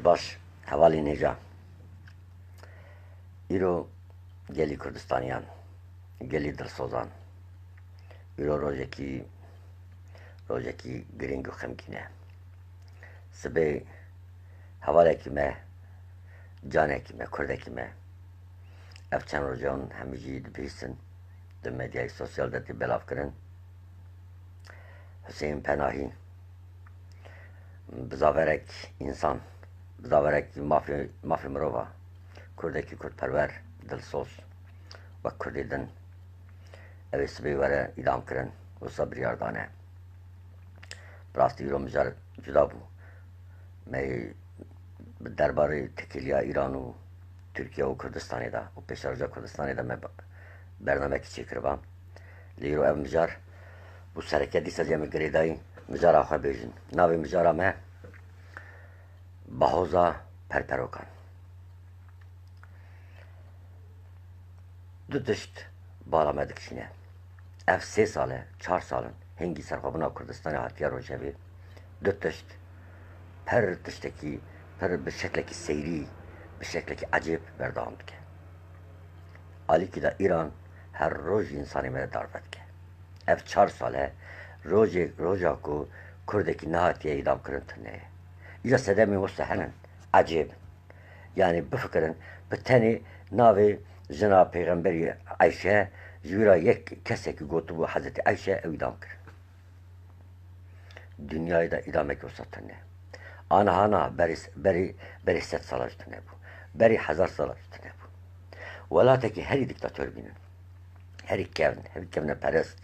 باش حوالی نیجا ایرو گلی کردستانیان گلی دلسوزان ایرو روزکی گرینگ و خمگینه سبه حوالی که مه جانه که مه کرده که مه اف چند روزان همیجی دبیستن در مدیای سوسیال دتی بلاف کرن حسین پناهی بزاورک انسان بزاورک مافی مروفا کردکی کرد پرور دلسوز و کردی دن اوی سبی وره ادام کرن و صبر یاردانه براستی ایران مجار جدا بو می درباره تکیلیا ایران و ترکیه و کردستانی دا و پیشترجا کردستانی دا می برنامه کی چی کربام لیرو او مجار بو سرکه دیسا جمع گریدایی مجار آخواه بیجن ناوی مجارا مه بهوزا پرپروکان دو دشت بالا مدکشینه اف 3 ساله 4 سالن هنگی سرخوابنا کردستان هاتیا روشوی دو دشت پر تشتکی پر به شکلکی سیری به شکلکی عجیب برداند که آلی که دا ایران هر روز انسانی میره داربد که اف 4 ساله روزا کو کردکی نهاتیه ایدام کرن تنه ایجا صدمی مستحنن عجیب یعنی بفکرن به تنی ناوی جناب پیغمبری عایشه جویرا یک کسی که گوتو بو حضرت عایشه او ایدام کرن دنیای دا ایدامه که وسط تنه آنها بری 100 سالش تنه بو بری 1000 سالش تنه بو ولا تکی هری دیکتاتور بینن هری کevn پرست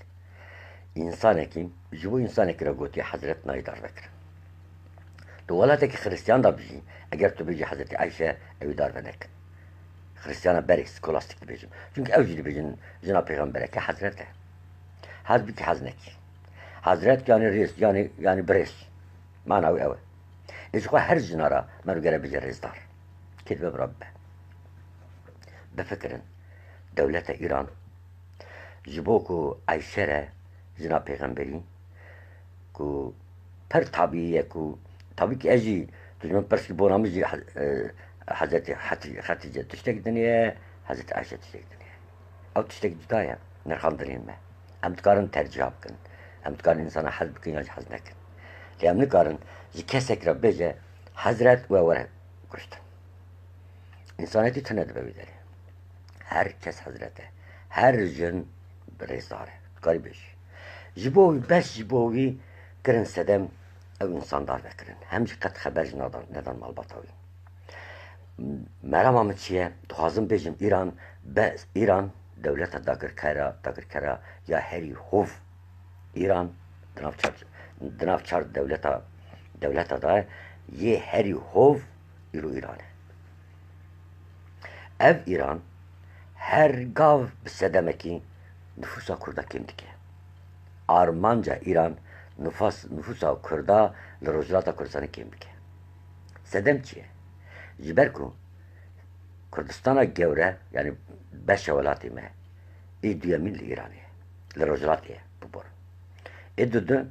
انسانه که جبو انسانه که را گوتی حضرت نایدار بکرن تو ولا تکی خریستیان دا بجی اگر تو بجی حضرت عایشه او دار بنکن خریستیان بری سکولاستیک دی بجن چونکه او جی دی بجن جناب پیغمبره که حضرته حضبی که حضنکی حضرت یعنی رئیس یعنی برس معنی اوه ایش خو هر جنارا مرو گره بجی رئیس دار کتبه بربه بفکرن دولت ایران جبو کو عایشه را جناب پیغمبری کو پر طبیعیه کو طبیعی که اجی تجمع پرسکی بونامو جی حضرت خدیجه تشتک دنیه حضرت عایشه تشتک دنیه او تشتک جدایه نرخان دارین ما ام تکارن ترجیح بکن ام تکارن انسان حض بکن یا حض نکن لی ام نکارن جی کسک را بجه حضرت و وره کشتن انسانیتی تنه دو بیداره هر کس حضرته هر جن رئیس داره کاری بشی جبوی بس جبوی کرن سدم او انسان دار بکرن همجی قد خبرج ندان مالباتاوی مرام آمد چیه دخوازم بیجم ایران دولت داگر کرا یا هری خوف ایران دناف چار دولت داره یه هری خوف ایرانه او ایران هر گاو بسدمکی nüfusa kurda kimdike. Armanca İran nüfusa kurda lirojlata Kurdistan'ı kimdike. Sedem çiye. Jiberku Kurdistan'a gevre yani 5 velatı me. İdüye milli İran'ı. Lirojlatı bu bor. İdüdü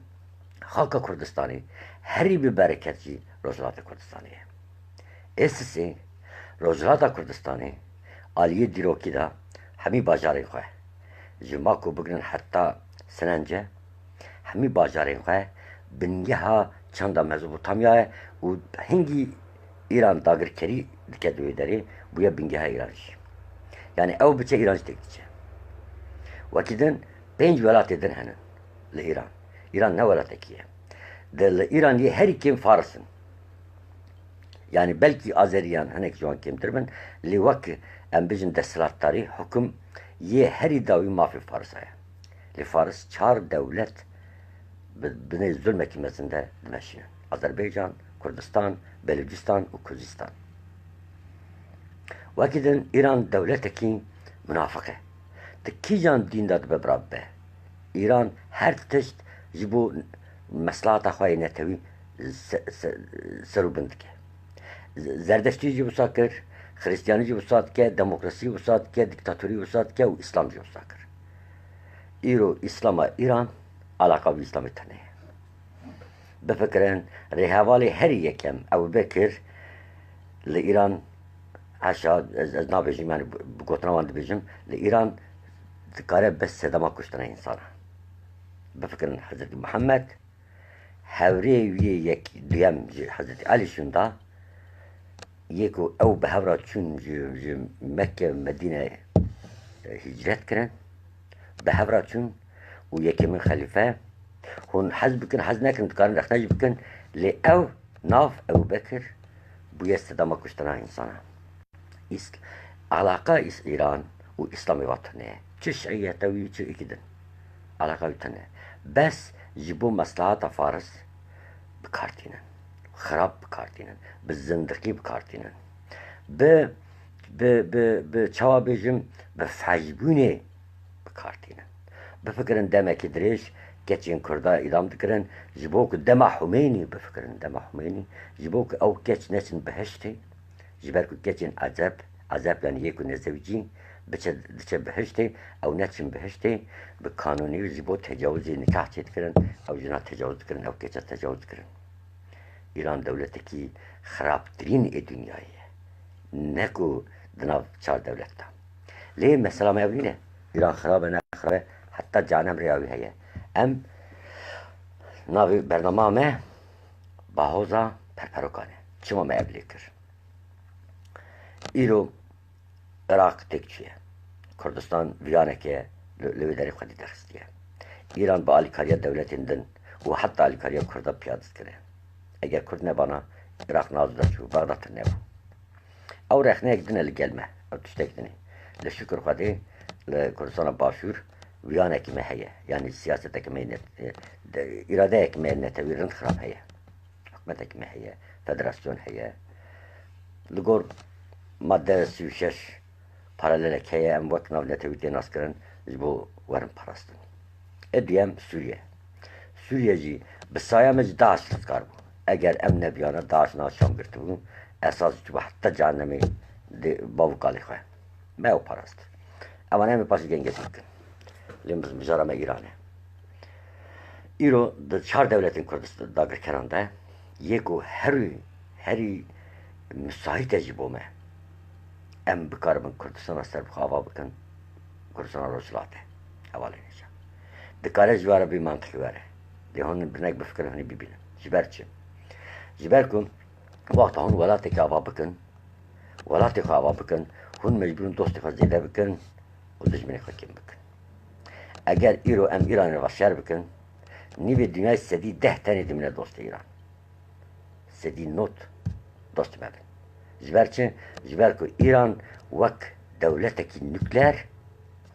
halka Kurdistan'ı heri bir bereketçi rojlata Kurdistan'ı. Esisi rojlata Kurdistan'ı aliye diroki da hemi bajarı koy. جما کو بگرن حتی سننجه همی باجارین خواه بنگه ها چند مزوپوتامیا و هنگی ایران داگر کری دکه دوی داری بویا بنگه ها ایرانش یعنی او بچه ایرانش تکتیچه وکیدن 5 ولات دن هنن ایران نه ولات کیه دل ایران یه هر کم فارسن yani belki Azeriyan hanek joan kimdir ben liwak em bijin destlatari hüküm ye heri davi mafi Farsaya. Li Fars çar devlet bine zulme kimesinde dimeşin. Azerbaycan, Kurdistan, Belucistan ve Kurdistan. Vakidin İran devleteki münafıkı. Tikijan dindad bebrabbe. İran her tişt jibu meslahata xwayi netevi serubindike. زردشتی وسات کر، خریستیانی وسات که، دموکراسی وسات که، دیکتاتوری وسات که و اسلام وسات کر. اسلام ایران علاقه به اسلام تنه. بفکرن رهوالی هر یکم او بکر لإيران عشا از نابجیم یعنی بگوتناوان دبجیم لإيران دکاره بس صدما کشتن انسان بفکرن حضرت محمد هوری یک دویم حضرت علی شوندا یکو او به هورا چون مکه مدینه هجرت کرن به هورا چون و یکی من خلیفه هون حزب بکن حزب نکن دکارن رخنج بکن لی او ناف او بکر بوی صدما کشتن انسان علاقه ایران و اسلامی وطنه چه شیعیتوی چه اکیدن علاقه وطنه بس جبو مصلحات فارس بکارتینن خراب بکارتینن به زندگی بکارتینن به چوا بیجم به فجبونه بکارتینن بفکرن دمکی دریش گچین کرده ادام دکرن جبو که دم حمینی بفکرن دم حمینی جبو که او گچ نچن بهشتی جبر که گچین عذاب یعنی یکو نزوجی بچه بهشتی او نچن بهشتی به قانونی جبو تجاوزی نکاح چید کرن او جنا تجاوز کرن او گچه تجاوز کرن ایران دولتی که خرابترین دنیایه نکو دناو چار دولت تا لی مثلا ما یابینه ایران خرابه نه خرابه حتی جانم ریاوی هیه ام ناوی برنامه ما باهوزا پرپروکانه چما ما یابلی کر ایرو عراق تکچیه کردستان ویانه که لوی داری خودی درستیه ایران با آلیکاریا دولتیندن و حتی آلیکاریا کرده پیادست کنه اگر کرد نبانا عراق نازده چو بغداد نبا او رخنه یک دنه لگلمه او تشتک دنه لشکر خودی لکردستان باشور ویانه که هیه یعنی سیاست که اراده که نتویرند خراب هیه حکمت که هیه فدراسیون هیه لگور ماده 36 پارالل که هیه ام وقت ناو نتویتی ناس کرن جبو ورم پرستن ادویم سوریه جی بسایه مج داعش رزگار بو اگر ام نبیانه داعش ناس شام گرتو بو اساس جبو حتی جهنمی باو کالی خواه ما او پرست اما نمی پاسی گنگیز بکن لیم بجارم ایرانه ایرو در 4 دولتین کردستان داگر کرانده یکو هری مساعد جبومه ام بکارم کردستان سر بخواه بکن کردستان روشلاته حواله نیشا دکاره جواره بی منطقی واره دیهون برنک بفکر هنی ببینم جبر چه جبر کن وقت هون ولاتی که آوا بکن ولاتی که آوا بکن هون مجبورن دوستی خواه زیده بکن و دجمنی خواه کم بکن اگر ایرو ام ایران رو شر بکن نیوی دنیای سدی 10 تنی دمینه دوست ایران سدی نوت دوست مبن جبر چه؟ جبر که ایران وک دولتکی نوکلر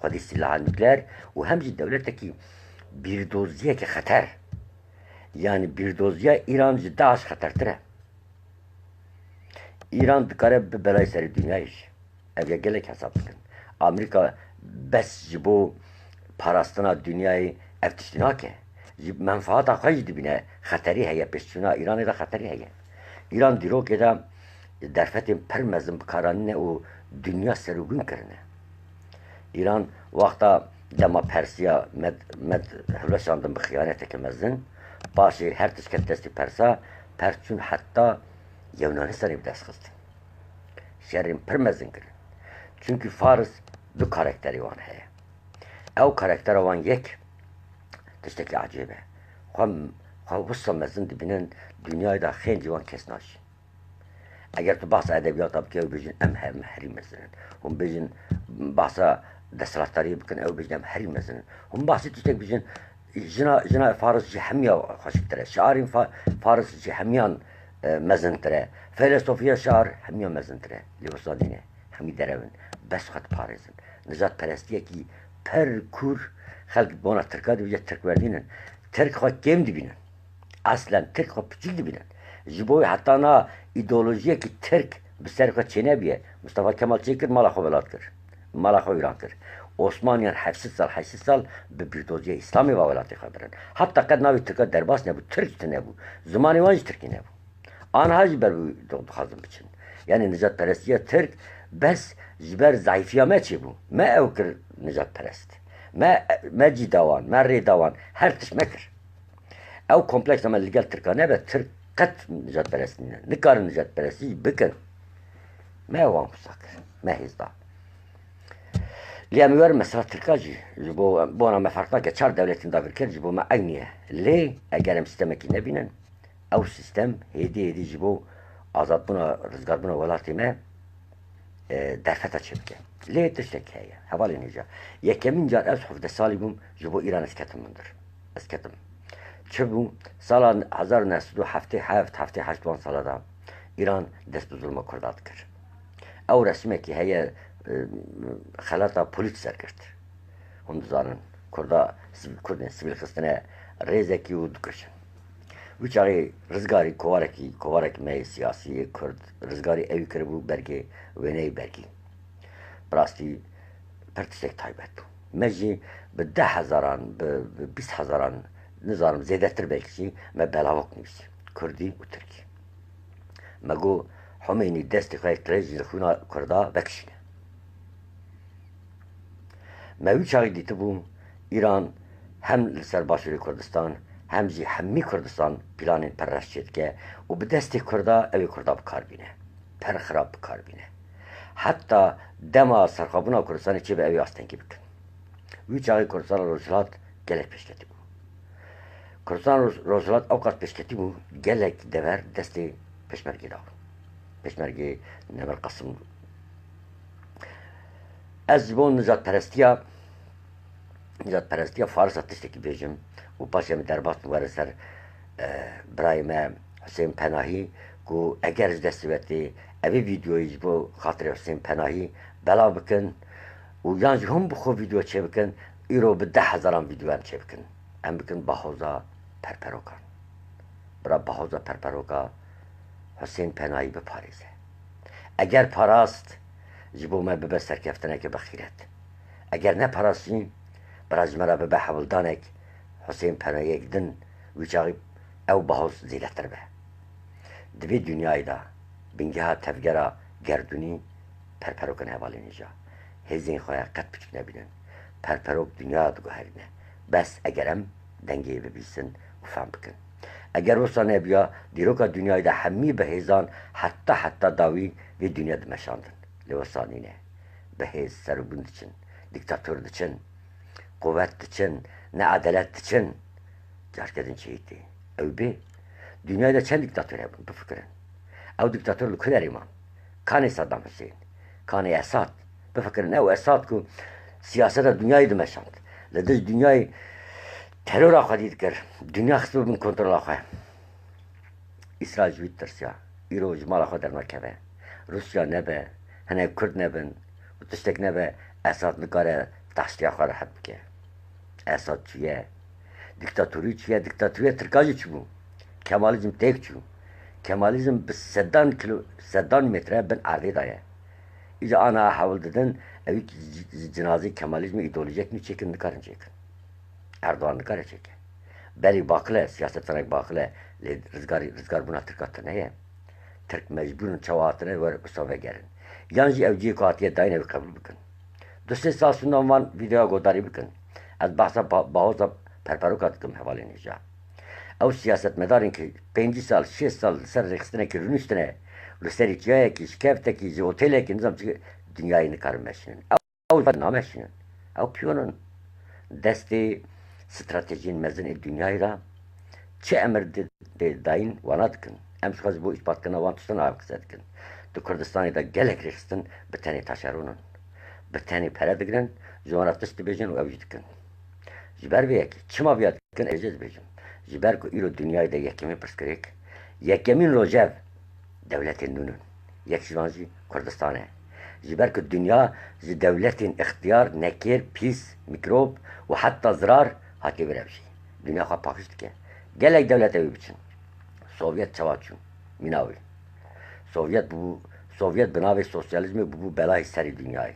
خودی سلاح نوکلر و همچنین دولتکی بیردوزیه که خطر یعنی بیردوزیه ایران جداش خطرتره ایران دکاره به بلای سر دنیایش اویا گلک حساب بکن امریکا بس جبو پاراستنا دنیای افتشتناکه منفعات خواهش دبینه خطری هیه پشتونا ایران دا خطری هیه ایران دیرو که دا درفت پرمزم بکارانه و دنیا سروگون کرنه ایران وقتا دما پرسیا مد هلوشاندن بخیانته که مزن باشه هر تشکت دستی پرسا پرچون حتی یونانستانی بدست خستن شهرین پرمزن کرن چونکه فارس دو کارکتری وان هیه او کاراکتر وان یک تشتکی عجیبه خواه وصل مزن دبینن دنیای دا خیلی جوان کس ناشی اگر تو بحث ادبیات ها بکی او بیجن ام هری مزنن هم بیجن بحث دستلاتاری بکن او بیجن ام هری مزنن هم بحثی تشتک بیجن جنا فارس جی همیا خوشک تره شعارین فارس جی همیان مزن تره فیلسوفیا شعار همیان مزن تره لیوستانینه همی درون بس خط پارزن نجات پرستیه کی پر کور خلق بونا ترکا دی وجه ترک وردینن ترک خواه کم دی بینن اصلا ترک خواه پچیل دی بینن جبوی حتی نا ایدئولوژیه که ترک بسر خواه چینه بیه مصطفی کمال چی کرد مالا خواه ولاد کرد مالا خواه ایران کرد عثمانیان 700 سال به بیردوزی اسلامی و ولاتی خواه برن حتی قد ناوی ترکا درباس نبود ترک نبود زمانی وانج ترکی نبود آنها جبر دخوازم بچن یعنی نجات پرستیه ترک بس جبر ضعیفیامه چی بود ما او کرد نجات پرست ما جی دوان ما ری دوان هر تش مکر او کمپلکس اما لگل ترکانه به ترک قط نجات پرستی نکار نجات پرستی بکن ما وان مساكر ما هزدا لأن ميور مثلا تركاجي جبو بونا ما فرقا كتشار دولتين دابر كر جبو ما عينيه ليه اگرم سیستمکی نبینن او سیستم هدی جبو آزاد بنا رزگار بنا ولاتی ما در فتا چبکه ليه تشتك هيا حوالي نيجا يكمين جار أصحف ده سالي بوم جبو إيران اسكتم مندر اسكتم چبو سالا 1977 هشتوان سالا دا إيران دست بظلم كردات كر او رسمه که هيا خلاطا پولیس سر کرد هم دزارن کردن سیویل خستنه ریزکی و دکشن وچاقی رزگاری کوارکی می سیاسی کرد رزگاری اوی کربو برگی وینه برگی براستی پرتشتک تایبت بو مجی به 10,000 به 20,000 نظارم زیده تر بلکشی ما بلاوک نیست کردی و ترکی مگو همینی دستی خواهی تریجی لخونا کردا بکشینه ما وچاقی دیده بوم ایران هم لسر باشوری کردستان هم جی همی کردستان پلانین پررش چید که و به دستی کردا اوی کردا بکار بینه پر خراب بکار بینه حتی دما سرخابونا کردستان چی به اوی آستنگی بکن وچاقی کردستان روزلات گلک پیشکتی بو کردستان روزلات اوقات پیشکتی بو گلک دور دستی پشمرگی دار پشمرگی نمر قسم از بون نجات پرستیا فارس تشتکی بیجم و پاشم در باست مبارد سر برای ما حسین پناهی کو اگر دستی وقتی اوی ویدیویی بو خاطر حسین پناهی بلا بکن و یانج هم بخو ویدیو چه بکن ایرو به 10,000 ویدیو هم چه بکن هم بکن باحوزا پرپروکان برا باحوزا پرپروکا حسین پناهی به پاریزه اگر پاراست جبو ما ببه سرکفتنه که بخیرت اگر نه پاراستی براز مرا ببه حولدانک حسین پناهی اگدن ویچاقی او باحوز زیلتر به دوی دنیای دا بینگه ها تفگرا گردونی پرپروکن حوالی نیجا هزین خواه قد پچک نبینن پرپروک دنیا دو گوهرینه بس اگرم دنگی ببیسن و فهم بکن اگر روسانه بیا دیروکا دنیای ده همی به هزان حتی داوی و دنیا دمشاندن لوسانینه به هز سربون دچن دیکتاتور دچن قوت دچن نه عدالت دچن جار کردن چیتی او به دنیای ده چند دیکتاتور هبون بفکرن او دیکتاتور لکلر ایمان کانی صدام حسین کانی اساد بفکرن او اساد کو سیاست دنیای دمشاند لدش دنیای ترور آخوا دید کر دنیا خصوص من کنترل آخوا اسرائیل جوید ترسیا ایرو جمال آخوا در نکبه روسیا نبه هنه کرد نبن و تشتک نبه اساد نکاره تحشتی آخوا را حد بکه اساد چیه دیکتاتوری چیه دیکتاتوری ترکاجی چی بو کمالیزم تیک چو کمالیزم به 100 متره بن عرضی دایه ایجا آنها حول دادن اوی جنازی کمالیزم ایدولوژیک می چکن نکارن چکن Erdoğan nikare çeke. Beli bakle, siyaset tanak bakle, rızgar buna Türk neye? Türk mecburun çavatına ve kusava gelin. Yancı evciye kuatiye dayın evi kabul bükün. Dostı sasından van video godari bükün. Az bahsa bağıza perperuk atıkım hevali neca. Ev siyaset medarın ki 5 sal, 6 sal ser rekstine ki rünüstüne, rüsteri çiyaya ki, şikefte ki, otele ki, nizam ki dünyayı nikarım meşinin. Ev nameşinin. Ev piyonun desti stratejinin mezini dünyayı da çe emir dayin vana dikin. Em şukaz bu ispatkına van tutsan ağabey kısa dikin. Du Kurdistan'ı da gelek rekstin biteni taşarunun. Biteni pere dikin, zonraftış dibecin ve evci dikin. Jiber veyek, çima veyek dikin evciz becim. Jiber ku ilo dünyayı da yekimi pırskerek. Yekimin rojev devletin nunun. Yek jivanji Kurdistan'ı. جبر که دنیا زی دولتین اختیار نکر پیس میکروب و حتی ضرار حتی بره بشی دنیا خواه پاکشت که گلک دولت اوی بچن سوویت چواد چون میناوی سوویت بناوی سوسیالیزمی بو بلای سری دنیای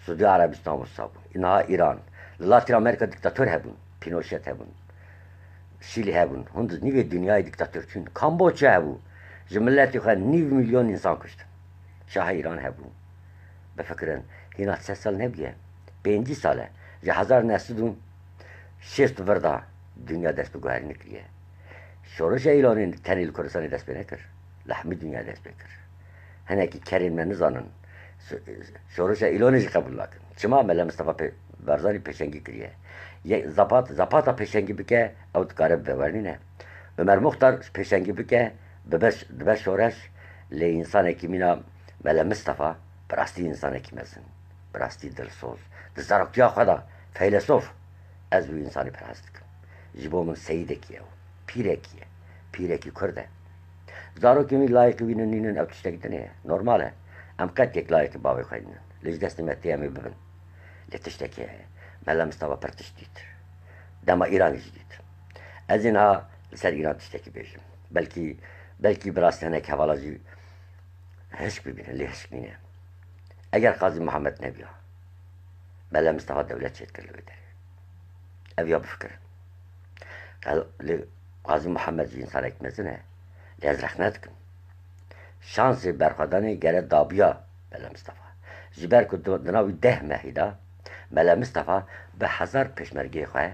سعودی عربستان و صابون اینها ایران لاتین امریکا دیکتاتور هبون پینوشت هبون شیلی هبون هندز نیوی دنیای دیکتاتور چون کامبوچا هبون جملتی خواه 9 میلیون انسان کشتن شاه ایران هبون بفکرن هینا 3 سال نبیه 5 ساله جه 1960 وردا dünya dest به گوهری نکریه شورش ایرانی تنیل کردستانی دست به نکر لحمی dünya dest بکر هنکی کرین من نزانن شورش ایلونیش قبول لکن چما ملا مصطفی برزانی پیشنگی کریه یک زپاتا پیشنگی بکه او دکاره بورنینه عمر مختار پیشنگی بکه ببش شورش لی انسان کی مینا ملا مصطفی براستی انسان کی مزن براستی دلسوز دزارکیا خدا فیلسوف از او انسانی پرست کن جبو من سیده کیه و پیره کی کرده زارو که می لایق وینن نینن او تشتگی دنیه نورماله ام قد یک لایق باوی خواهدنن لیش دست نمیتی همی ببن لی تشتگی ملا مصطفی پر تشتید دما ایرانی جدید از اینها لسر ایران تشتگی بیشم بلکی براستی هنک حوالاجی هشک ببینن لی هشک نینه اگر قاضی محمد نبیا ملا مصطفی دولت شد کرده داره اویا بفکرن قاضی محمد جی انسان ekmezine lezrek nedkin. Şansı berxadani gere dabya Mela Mustafa. Jiber ku dinavi 10 mehida Mela Mustafa be 1000 peşmerge xoye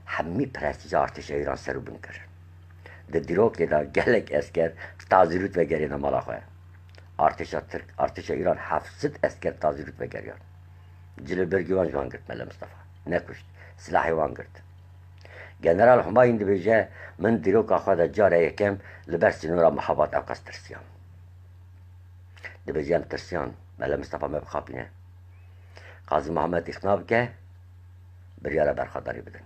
hemmi prestij artış İran serubun kir. De dirok da gelek esker tazirut ve gerine mala xoye. Artışa Türk, artışa İran 700 esker tazirut ve geriyor. Cilbergivan juan girt Mela Mustafa. Ne kuşt, silahı van girt. General Humayun dibêje min dîroka xwe de cara yekem li ber sînora mihebat ew qas tirsiyan. Dibêje em tirsiyan Mela Mustafa me bixapîne. Qazî Muhammed îxna bike biryara berxwedarî bidin.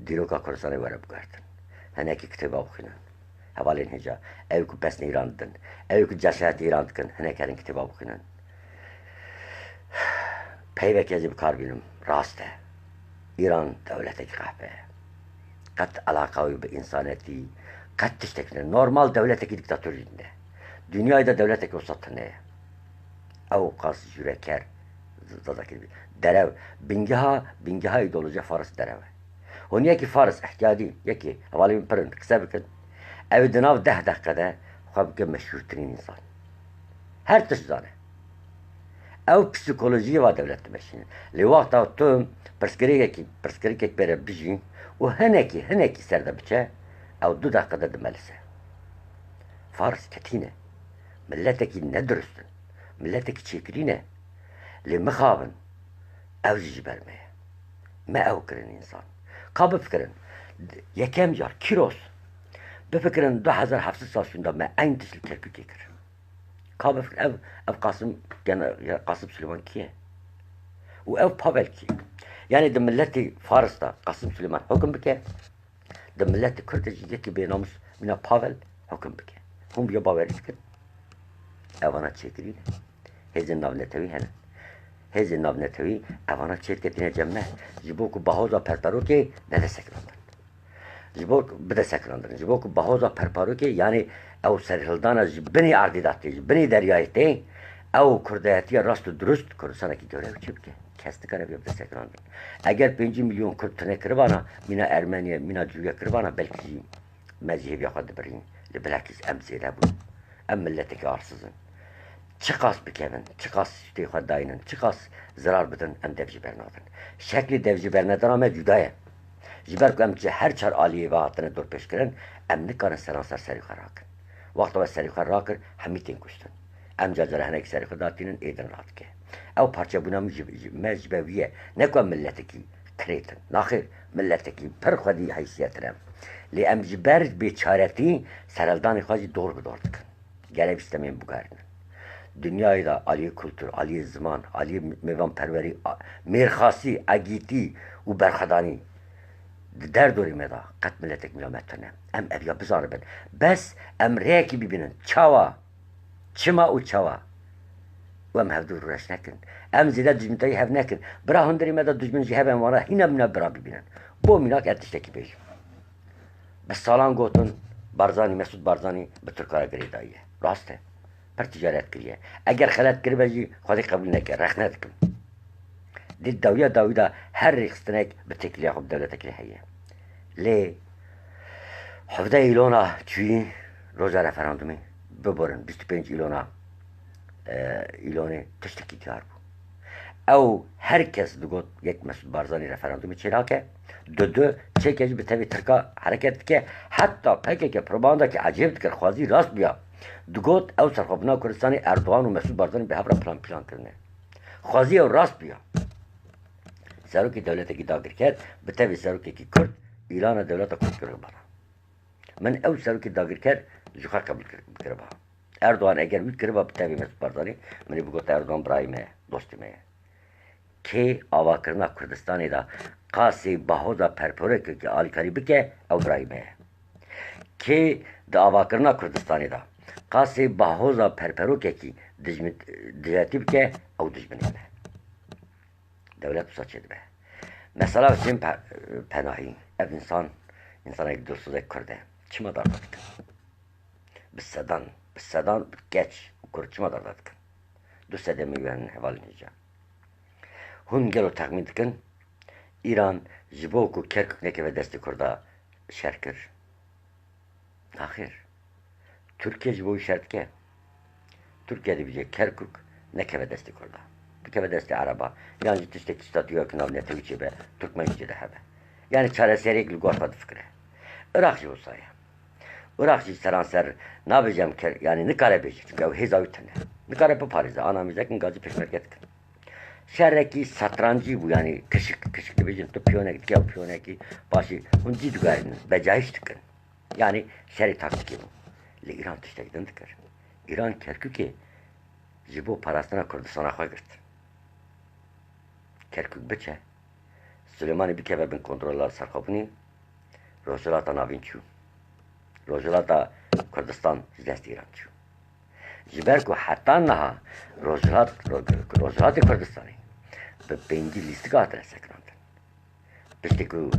Dîroka Kurdistanê were bigirtin. Hinekî kitêba bixwînin. Hevalên hêja ew ku pesnê Îran didin. Ew ku ceşetê Îran dikin hinek herin kitêba bixwînin. Peyvekê jî bikar bînim rast e. İran devletekî qehpe ye. قد علاقه به انسانیتی قد تشتکنه نورمال دولتی که دیکتاتوریه دنیای دا دولتی که وسطنه او قاس جورکر زدکی درو بینگه ها ایدولوژی فارس درو هون یکی فارس احتیاجی یکی حوالی من پرند کسا بکن او دناو 10 دقیقه خواب که مشهورترین انسان هر تش زانه او پسیکولوژی و دولت مشینه لی وقتا تو پرسکری که بره بجین و هنکی سرده بچه او 2 dakikada demelise. Fars ketine. Milleteki ne dürüstün. Milleteki çekirine. Li mıxabın. Ev jibermeye. Me ev kirin insan. Kabı fikirin. Yekem jar kiros. Befikirin 2700 sal şunda me aynı tişli Kerkük'e kirin. Kabı fikir ev Kasım Süleyman kiye. و ev Pavel ki. Yani de milleti Fars'ta Kasım Süleyman hüküm bike. De milleti Kürt'e bir namus mina Pavel hüküm bike. Hum bir baverit ki. Evana çekirine. Hezin navnetevi hemen. Hezin navnetevi evana çekirine cemme. Jiboku bahoza perparo ki ne de sekrandır. Jibok bide sekrandır. Jiboku bahoza perparo ki yani ev serhildana beni ardidatte, beni deryayette ev Kürt'e rast dürüst Kürdistan'a ki görev çipke. Kesti kare bir sekrandır. Eğer 5 milyon Kürt tane kırbana, mina Ermeniye, mina Cüye kırbana belki mezhebi yakaladı birin. Bilakis emzire bu. Em milleteki arsızın. Çıkas bikevin, çıkas işte xadayının, çıkas zarar bidin em devci bernadın. Şekli devci bernadın ama cüdaya. Jiber ku em her çar aliye ve hatını dur peş kirin, em nikarin seransar serikar rakın. Vakta ve serikar rakır, hemitin kuştun. Em cacara henek serikar datinin eydin rahat ki. او parça buna mecbeviye ne kadar milleteki kretin nahir milleteki per khadi haysiyetine li emciber beçareti sereldan xazi doğru dorduk gelip istemeyin bu garın dünyayı da ali kültür ali zaman ali mevan perveri mirxasi agiti u berxadani der dori meda kat milletek milametine em evya bizarı ben bes emreki bibinin çava çima u çava وام هفدور روش نکن ام زیده دجمنتایی هف نکن برا هندری مدا دجمن جهب ام وانا هینا بنا برا ببینن بو میناک ارتشتکی بیشم بس سالان گوتن بارزانی مسعود بارزانی به ترکارا گری داییه راسته پر تجارت کریه اگر خلط کری بجی خودی قبول نکر رخ ندکم دید داوی دا هر ریخستنک به تکلیه خوب دولتکی هیه لی حفظه ایلونا چوی روزا رفراندومی ببرن 25 ایلونا ایلانی تشتکی دیار بود. او herkes digot یک Mesut Barzani referandumi çelake dödü çekeci bir tabi Türk'a hareket ki hatta PKK propaganda ki acayip dikkat xwazi rast biya دگوت او سرخوبنا کردستانی اردوان و مسعود بارزانی به هفره پلان کرنه خوازی و راست بیا سروکی دولتی که داگر کرد به تاوی سروکی که کرد ایران دولت کرد کرد بارا من او سروکی داگر کرد جوخه قبول کرد بارا اردوان اگر وید کرد به تاوی مسعود بارزانی منی بگوت اردوان برای مه دوستی مه که آوا کرنا کردستانی دا قاسی باهوزا پرپوره که آلیکاری بکه او برای مه که دا آوا کرنا کردستانی دا قاسی باهوزا پرپرو که دجاتی بکه او دجمنی مه دولت بسا چه به مثلا بسیم پناهی اف انسان یک دوستوزه کرده چی ما دارد کن بسدان گچ کرد چی ما دارد کن دوسته میگوین حوال نیجا هون گلو تقمید کن ایران جبو کو کرکک نکه و دست کرده شر کر آخر ترکیه جبوی شرط که ترکیه دی بیجه کرکک نکه و دست کرده بکه و دست عربا yani tiştek statüye kınav neteviçi be Türkmenci de hebe yani çareseri gül gorfadı fikre Irakçı olsa ya Irakçı seranser ne yapacağım ki yani ne kare becik çünkü o heza ütene ne kare bu Paris'e anamızakin gazı peşmerket kın şerreki satrancı bu yani kışık becin tu piyonek ya piyonek başı hunci dugarin becayiş tıkın yani şerri taktik bu le İran tiştekten tıkır İran Kerkük'e jibo parasına Kürdistan'a koyurdu Kerkük biçe, Süleyman'ı bir kere bin kontroller sarkabını, Rojulata navinçu, Rojulata Kürdistan zilesti İrançu. Jiberku hatta naha Rojulata Kürdistan'ı, be penci listi katile sekrandır. Pişti ku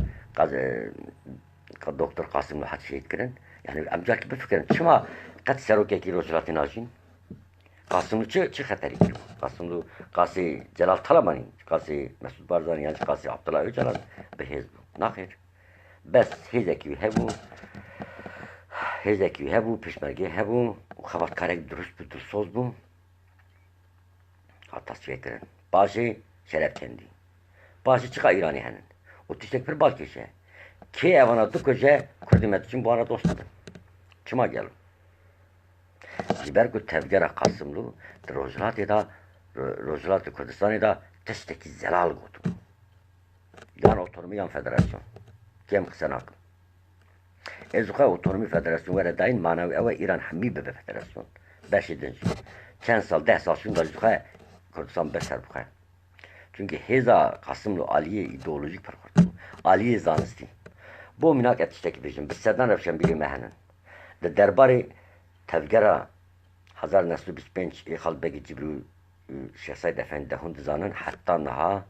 doktor Kasım'la hat şehit kirin, yani amcar gibi fikrin, çıma kat serokeki Rojulata najin, Kasımlı çı xətəri ki, Kasımlı Qasi Celal Talamanın, Qasi Mesud Barzani, yani Qasi Abdullah Öcalan be hezbu. Naxir. Bəs hezeki hebu, peşmerge hebu, xabatkarek dürüst soz bu. Hatta tasfiye kirin. Başı şeref kendi. Başı çıka İrani henin. O tiştek bir bal keşe. Ki evana dukoce, Kürdimet için bu ara dostudur. Çıma gelin. Jiberku tevgera Kasımlı, Rojulati Kürdistan'ı da testeki zelal gotu. Yan otonomi yan federasyon. Kem kısan akım. Ezuka otonomi federasyon ve dain manavi eve İran hami bebe federasyon. 5 edinci. Çen sal, 10 sal şunda Ezuka Kürdistan beser bu kaya. Çünkü heza Kasımlı Aliye ideolojik perkurdu. Aliye zanisti. Bu minak etişteki bizim. Biz serdan rafşen biri mehenin. De derbari tevgera 1925 خلبگی جبرو شخصیت افند دهون دزانن حتی نها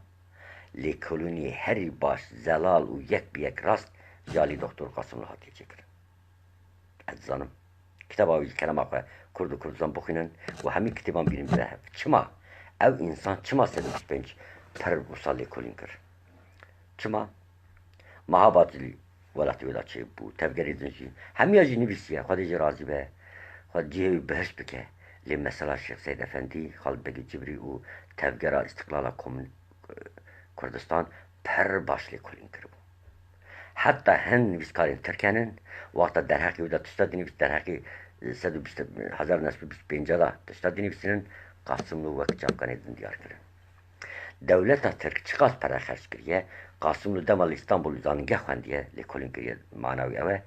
لیکولونی هری باش زلال و یک بیک راست جالی دکتر قاسم لحاتی چکر ازانم کتاب آویز کلام آقا کرد و کردزان بخینن و همین کتابان بیریم بره چما او انسان چما 1925 پر وصال لیکولین کر چما مهاباتی ولاتی ولا چه بو تفگری دنجی همین آجی نویسیه خودی راضی به خود جیه بهش بکه لی مثلا شیخ سید افندی خالبگی جبری و تفگرا استقلال کردستان پر başlı kolin kırbu. Hatta hen nivizkarın Türkiye'nin vaqta derhaki ve da tüsta diniviz derhaki 1925'da tüsta dinivizinin Kasımlı ve Çamkan edin diyar kırın. Devleta Türk çıkaz para xərç kiriye Kasımlı demal İstanbul uzanın gəhvandiye li kolin kiriye manavi eve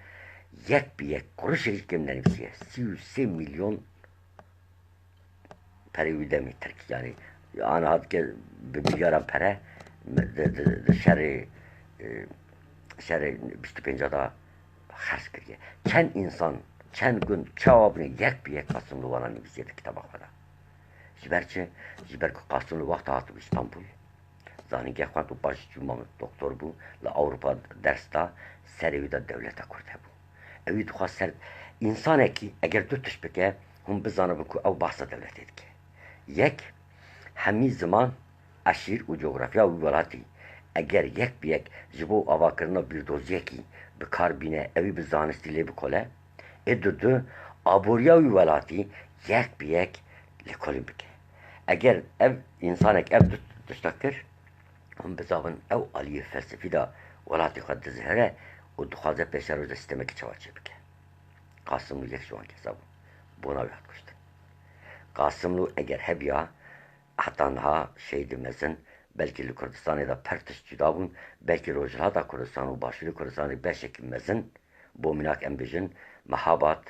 yek bir yek kuruş ilkimden nefsiye 33 milyon para ödemi Türkiye yani ana hadke bir milyar para şerri 25'da xərç kiriye. Çen insan çen gün cevabını yek bir yek Kasımlı vana nefsiyeti kitaba kadar. Jiberku Kasımlı vaxtı hatı İstanbul. Zanin gəhvan tu baş cümamı doktor bu. La Avrupa dersta serevida devlete kurdu bu. Evi duxas ser insan ki eğer dört tişbeke hum bizanı bu ev bahsa devlet etki. Yek hemi zaman aşir u coğrafya u velati eğer yek biyek jibo avakırına bir doziye ki bir karbine evi bir zanistiyle bir kole edüdü aborya u velati yek biyek le kolim bike. Eğer ev insanek ev dıştakır hum bizavın ev aliye felsefi da velati kaddi zihre o duxaze peşer o sisteme ki çavaçı bike. Kasımlı yek şu anki hesabı. buna yat kuştun. Kasımlı eğer hebya hatta daha şey demezsin, belki Kurdistan'ı da pertiş cüda bun, belki Rojla da Kurdistan'ı başlı Kurdistan'ı beşekilmezin, bu minak embijin, mahabat,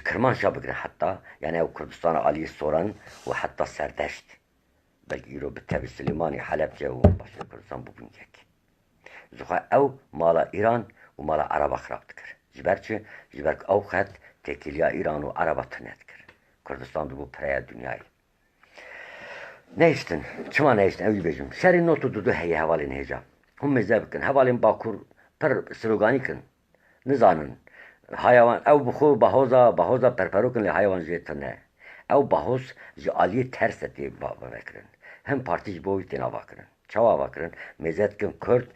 Kerman şabıkın hatta, yani o Kurdistan'a Ali soran ve hatta serdeşt. Belki İro bittebi Süleymani, Halepçe ve başlı Kurdistan bu bünyek. Zuha ev mala İran ve mala Araba xarab dikir. Jiberçi, jiber ev xet tekiliya İran ve Araba tünet dikir. Kurdistan bu praya dünyayı. Ne iştin? Çıma ne iştin? Evi bejim. Şerin notu dudu heye hevalin heca. Hum mezebkin. Hevalin bakur per sloganikin. Nizanın. Hayvan ev buxu bahoza perperokin li hayvan jetine. Ev bahoz ji aliye ters eti bakırın. Hem parti ji boyu tena bakırın. Çava bakırın. Mezetkin Kürt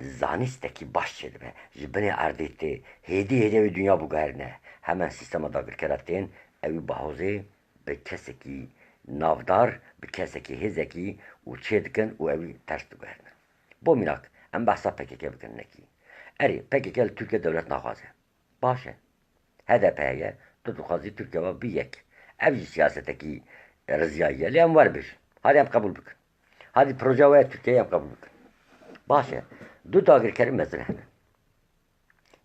zanisteki başçıydı be. Ji beni ardeti. Hedi ve dünya bu gayrine. Hemen sistema da bir keratin. Evi bahoze be keseki navdar bi keseki hezeki u çedikin u evi ters dugayrin. Bu minak em bahsa PKK bikin neki. Eri PKK Türkiye devlet naxwaze. Baş e. HDP'ye tutuqazı Türkiye ve bir yek. Evi siyaseteki rıziyayı li em var bir. Hadi em kabul bikin. Hadi proje ve Türkiye'ye em kabul bikin. Baş e. Du dagir kerim mezine hemen.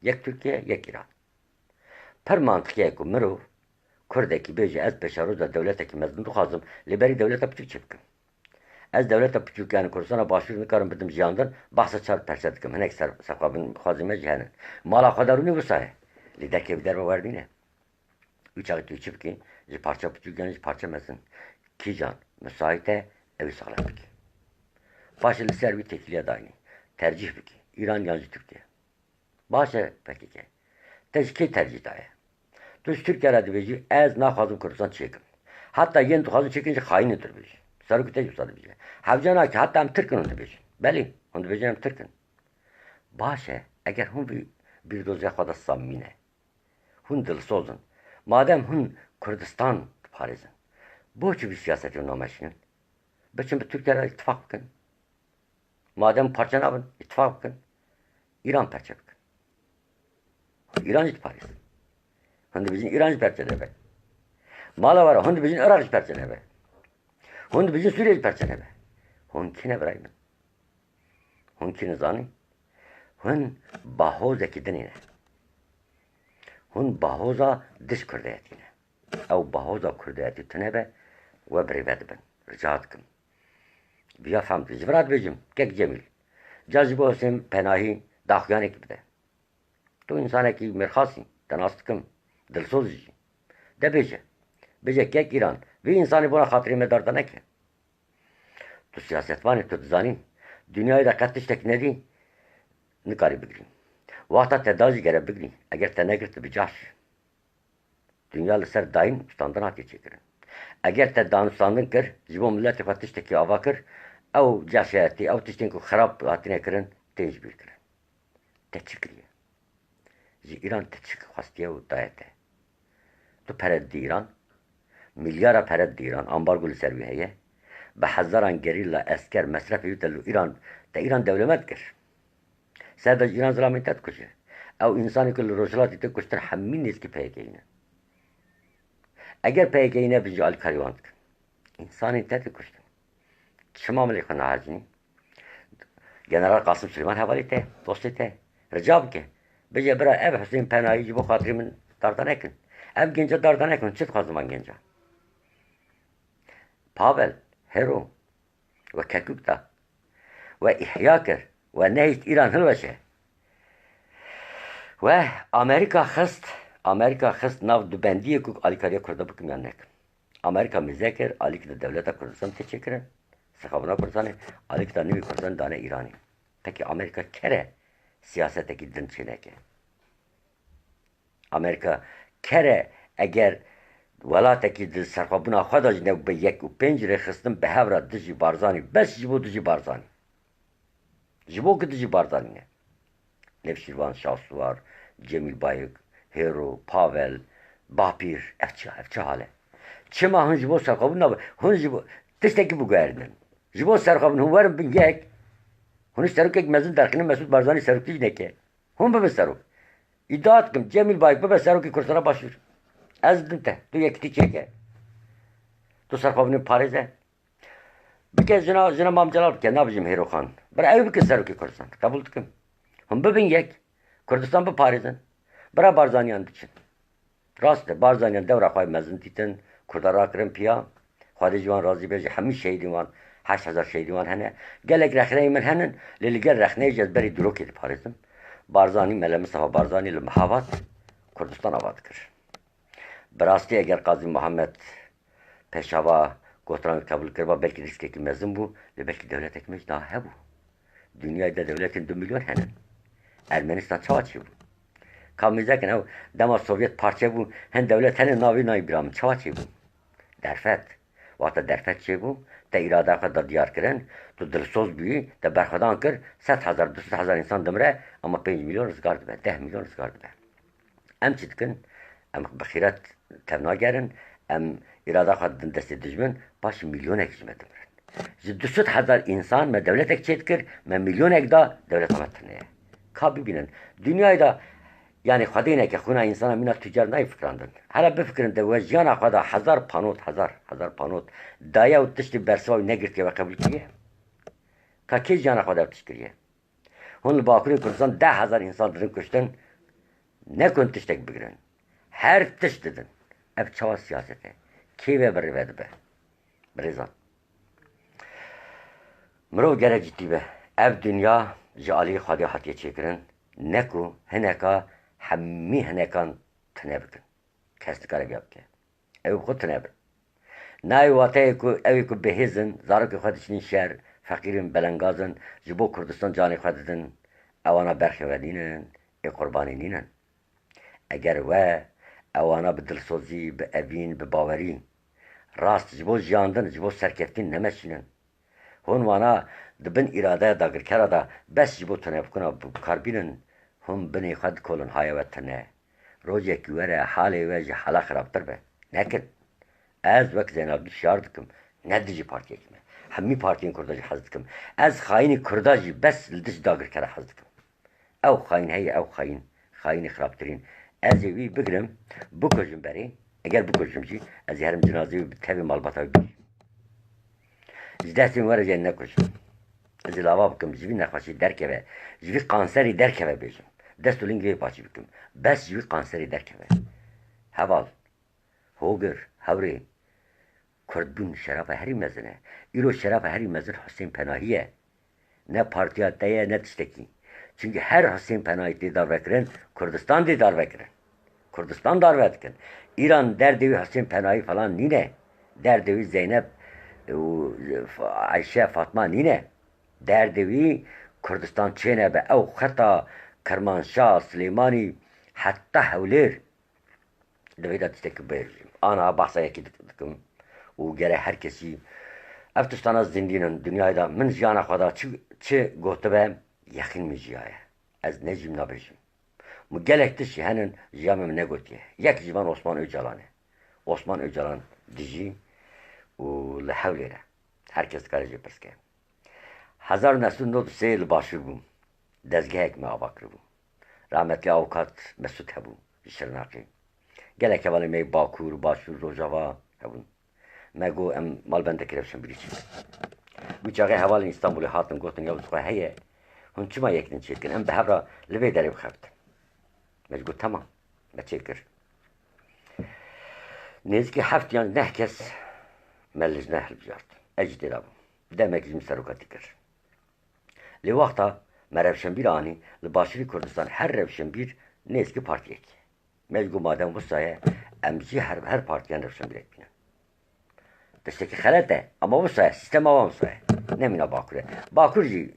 Yek Türkiye, yek İran. Per mantıkiye ku mirov Kurdeki beji ez peşaroza devleteki mezun duxazım liberi devlete küçük çıpkın. Ez devlete küçük yani Kurdistan'a başvurunu karım bidim jiyandan bahsa çar persedkim. Henek sakabın xazime cihenin. Mala kadarını bu sahi. Lider kevder mi verdi ne? Üç ağıtı çıpkın. Ji parça küçük yani ji parça mezun. Kijan müsaite evi sağlam biki. Başı liservi tekiliye dayını. Tercih biki. İran yancı Türkiye. Başı peki ki. Teşkil tercih dayı. Düz Türkiye'de diyeceği ez naxazım Kurdistan çekim. Hatta yeni tuxazım çekince hainidir diyeceği. Sarı küte yusadı diyeceği. Havcana ki hatta hem Türk'ün onu diyeceği. Beli, onu diyeceğim hem Türk'ün. Başe, eğer hun bir dozya kadar sammine. Hun dil sozun. Madem hun Kurdistan parizin. Bu bir siyaseti nameşinin. Beçin bir Türkiye'de ittifak bakın. Madem parçanabın, ittifak bakın. İran parça bakın. İran ittifakı. Hundi bizim İrancı perçene be. Mala var, hundi bizim Irakçı perçene be. Hundi bizim Suriyeci perçene be. Hun kine birayım. Hun kine zani. Hun bahozeki dinine. Hun bahoza dış kurdiyetine. Ev bahoza kurdiyeti tüne be. Ve brivet ben. Rica etkim. Biya famtı. Zivrat becim. Kek cemil. Cazibe olsun penahi dahyan ekibde. Tu insan eki mirkhasi. Tenastıkım. Dilsozci. De beje. Beje kek İran. Ve insanı buna hatırı medarda ne ki? Tu siyaset var tu zanin. Dünyayı da katış tek ne di? Nikari bigrin. Vahta tedazi gere bigrin. Eğer te negirti bir caş. Dünyalı ser daim standan hati çekirin. Eğer te danustandın kır. Jibo milleti katış teki avakır. Ev caşayeti. Ev tiştin ku kharab hatine kirin. Tenj bir kirin. Te çıkriye. İran te çık hastiye u dayete. تو پرد ایران میلیارد پرد ایران ambargolu serviye به هزاران گریلا اسکر مصرف یوتلو ایران دولت کر ساده ایران ظلم انتد کشه او انسانی که روشلاتی تو کشتر همین نیست که پیگینه اگر پیگینه بجال کاریوان کن انسان انتد کشتن شما ملیکن عاجنی جنرال قاسم سلیمان حوالی ته دوستی ته رجاب که بجه برای اب حسین پناهی جبو خاطری من داردن کن ev gence dardan ekon çift kazıman gence. Pavel, Hero ve Kekuk'ta ve İhyakir ve Nehit İran hılveşe ve Amerika xist nav dübendiye kuk alikariye kurda bıkım yannek. Amerika mizekir alikide devlete Kurdistan teçekirin. Sıkabına Kurdistan'ı alikide nevi Kurdistan dane İran'ı. Peki Amerika kere siyaseteki din çineki. Amerika kere eğer velateki dil serfabına xwedaj ne be yek u pencere xistin be hevra dijî barzanî bes ji bo dijî barzanî. Ji bo ku dijî barzanî ne? Nevşirvan Şahsuvar, Cemil Bayık, Hero, Pavel, Bapir, evçi hale. Çima hun ji bo serfabına hun ji bo tiştekî bu gerinin. Ji bo serfabın hun verin bin yek. Hun serokek mezun derkinin Mesut Barzanî serokî neke. Hun be serok. İddia etkim Cemil Bayık be serokî Kurdistan'a başvur. از دنته تو یکی چیکه تو سرخابنی پاریزه بکه جنا مام جلال بکه نبجیم هیرو خان برای ایو بکه سروکی کردستان قبول دکم هم ببین یک کردستان به پاریزن برای بارزانیان دیچن راسته بارزانیان دور خواهی مزن دیتن کردار را کرن پیا خواهد جوان راضی بیجی همی شهیدیوان 8000 شهیدیوان هنه گلک رخنه من هنن لیلی گل رخنه جز بری دروکی دی پاریزن بارزانی مله مصطفى بارزانی لمحاوات کردستان آباد کرد براستی اگر قاضی محمد پیشوا گوتران قبول کرد و بلکه ریسکی که مزن بو بلکه دولت اکمش نه هبو دنیای ده دولت 2 میلیون هنن ارمنستان چاچی بو کامیزه که نو دما سوویت پارچه بو هن دولت هنن ناوی نای برام چاچی بو درفت وقتا درفت چی بو تا اراده خود دیار کرن تو دلسوز بی تا برخدان کر 100,000 200,000 انسان دمره اما 5 میلیون رزگار دبه 10 میلیون رزگار دبه ام چی دکن ام بخیرت تبنا گرن ام اراده خود دست دجمن باش میلیون اک جمع دمرن جی 200,000 انسان ما دولت اک چید کر ما میلیون اک دا دولت آمدتنه که ببینن دنیای دا yani خدینه که خونه انسان مینا تجار نای فکراندن حالا بفکرن ده وجیان خدا 1000 پانوت 1000 پانوت دایا و تشتی برسوای نگرد که و قبول کیه که کی جان خدا تشکریه هون باکوری کردستان 10,000 انسان درن کشتن نکن تشتک بگیرن هر تشت ددن اف چوا سیاسته کی و بر ود به بریزان مرو گره جدی به اف دنیا جالی خدا حتی چیکرن نکو هنکا همی هنکان تنه بکن کسی کاری بیاب که او خود تنه بکن نای واته کو اوی کو بهزن زارو که خودشین شهر فقیرین بلنگازن جبو کردستان جانی خوددن اوانا برخی ودینن ای قربانی نینن اگر و اوانا به دلسوزی به اوین به باوری راست جبو جاندن جبو سرکفتین نمشینن هون وانا دبن اراده داگر کرا دا بس جبو تنه بکنه بکار بینن هم بنی خود کلون های وطنه روز یکی وره حالی وجه حالا خرابتر به نکن از وقت زینابی شیار دکم ندیجی پارتی اکمه همی پارتین کرداجی حض دکم از خاینی کرداجی بس لدش داگر کرا حض دکم او خاین هی او خاینی خرابترین از وی بگرم بکجم بری اگر بکجم چی از هرم جنازی و تبی مالباتا بی دستیم وره جن نکجم از لاوا بکم جوی نخواشی درکه و جوی قانسری درکه و بیجم دستو لنگی پاچی بکم بس جوی قانسری درکه و حوال هوگر هوری کردبون شرف هری مزنه ایرو شرف هری مزن حسین پناهیه نه پارتیات دیه نه تشتکی چونکه هر حسین پناهی دیدار وکرن کردستان دیدار وکرن کردستان دار وکرن ایران در دوی حسین پناهی فلان نینه در دوی زینب و عایشه فاطمه نینه در دوی کردستان چینه به او خطا کرمانشاه سلیمانی حتی هولیر دوی دا تشتکی بیرجیم آنها بحثا یکی دکم و گره هر کسی افتشتان از زندینن دنیای دا من جیان خدا چه گوته به یقین می جیایه از نجیم نبیجیم مو گلک تشی هنن جیام من نگوتیه یک جیوان عثمان اوجالانه عثمان اوجالان دیجی و لحولیره هر کس کاری جی پرسکه 1993 لباشور بوم دزگه اکمه آباکر بوم رحمتلی اوکات مسود هبوم شرناقی گلک اولی می باکور باشور روجاوا هبون مگو ام مال بنده کرفشن بریچی وچاقه حوال استانبول هاتن گوتن یا بسخواه هیه هون چما یکنین چید کن ام به هفرا لوی داری بخفت مجگو تمام بچید کر نزدیکی 7 یا 9 کس ملج نهل بجارد اجدی رابو دمک جیم سروکاتی کر لی وقتا ما روشنبیر آنی لباشری کردستان هر روشنبیر نزدیکی پارتی اکی مجگو مادم وستایه امجی هر پارتیان روشنبیر اک بینن دستکی خلطه اما وستایه سیستم آوام وستایه نمینا باکوره باکور جی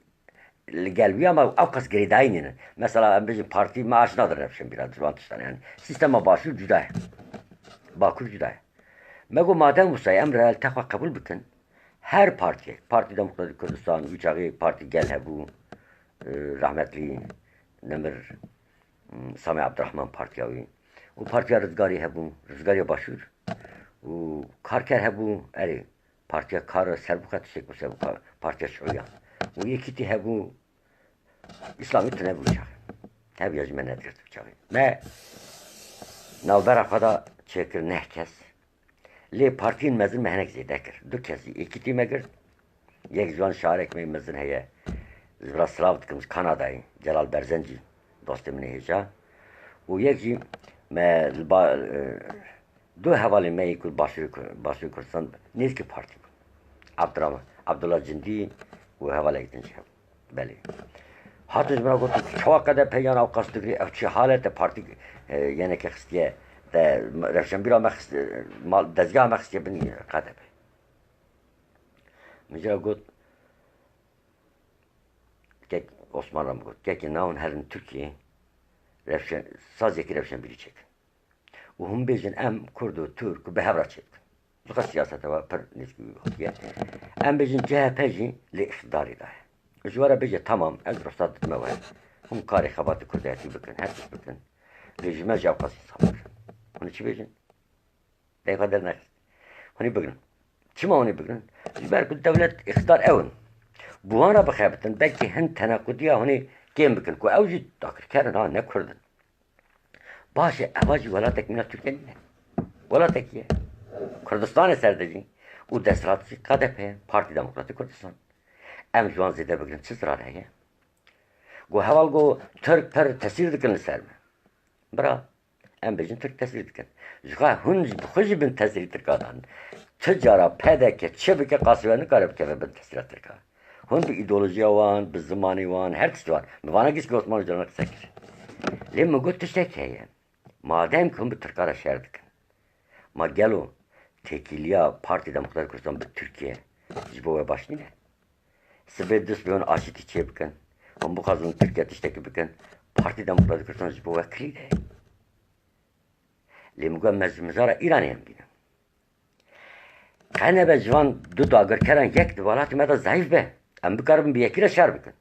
gelmiyor ama avkas geridayının. Mesela bizim parti maaşınadır hepsinin biraz durantıştan yani. Sistema başı cüda. Bakur cüda. Mego madem bu say emre el takva kabul bikin. Her parti, Parti Demokratik Kürdistan, Uçağı Parti gel bu rahmetli Nemir Sami Abdurrahman Parti avi. O partiya rızgari hebu, rızgari başur. O karker hebu, eri partiya kar serbukat çek bu serbukat partiya şoya. O yekiti hebu İslami tüne bu uçağı. Hebu yazı menet girdi uçağı. Ne نوبر خدا چکر نه کس لی پارتین مزن مهنک زیده کرد دو کسی یکی تیمه کرد یک جوان شارک می مزن هیه زبرا سلاو دکم کانادایی جلال برزنجی دوست منی هیچا و یک جی دو حوالی می کل باشوری کردستان نیز که پارتی بود عبدالله جندی و حوالی ایتن شب بله هاتش مرا گفت چوا قدر پیان او قصد دگری او چی حالت پارتی یعنی که خستیه روشنبیرا دزگاه مخستیه بنی قدر پی مجرا گفت که Osman Ram گفت که ناون هرن ترکیه ساز یکی روشنبیری چک و هم بیجن ام کرد و ترک به هفرا چک زخه سیاست و پر نیسکی گفتیه ام بیجن جه پیجی لی اقتداری داره جوارا بیجه تمام از رفتاد موه هم کاری خبات کردیتی بکن هرچیز بکن بیجمه جاو قصی سامر هونی چی بیجن؟ دیگه قدر نخست هونی بگن چی ما هونی بگن؟ جبر کل دولت اقتدار اون بوانا بخیبتن بلکه هن تناقضی هونی کم بکن که اوجی داخل کردن ها نکردن باشه اواجی ولاتک مینا ترکیه نه ولاتکیه کردستان سردجی و دستراتی KDP پارتی دموکراتی کردستان ام جوان زیده بگیرن چه زراره هیه گو حوال گو ترک پر تسیر دکن سرمه برا ام بیجن ترک تسیر دکن جگه هنج بخوشی بین تسیری ترکادان چه جارا پیدا که چه بکه قاسوه نکاره بکه بین تسیر ترکا هن به ایدولوژی وان به زمانی وان هر چیز وان موانا گیس که عثمان جانا کسکر لیم مگو تشتک هیه مادام که هم به ترکارا شهر دکن ما گلو تکیلیا پارتی دموکراتی کردستان به ترکیه جبوه باش نینه سبب دست بیان آشتی چه بکن هم بخوازن ترکیه تشتکی بکن پارتی دموکراتی کردستان جبوه کلیده لیمگو مزارا ایرانی هم بینم کنه به جوان دو داگر کردن یک دوالات مدا ضعیف به ام بکارم به یکی را شر بکن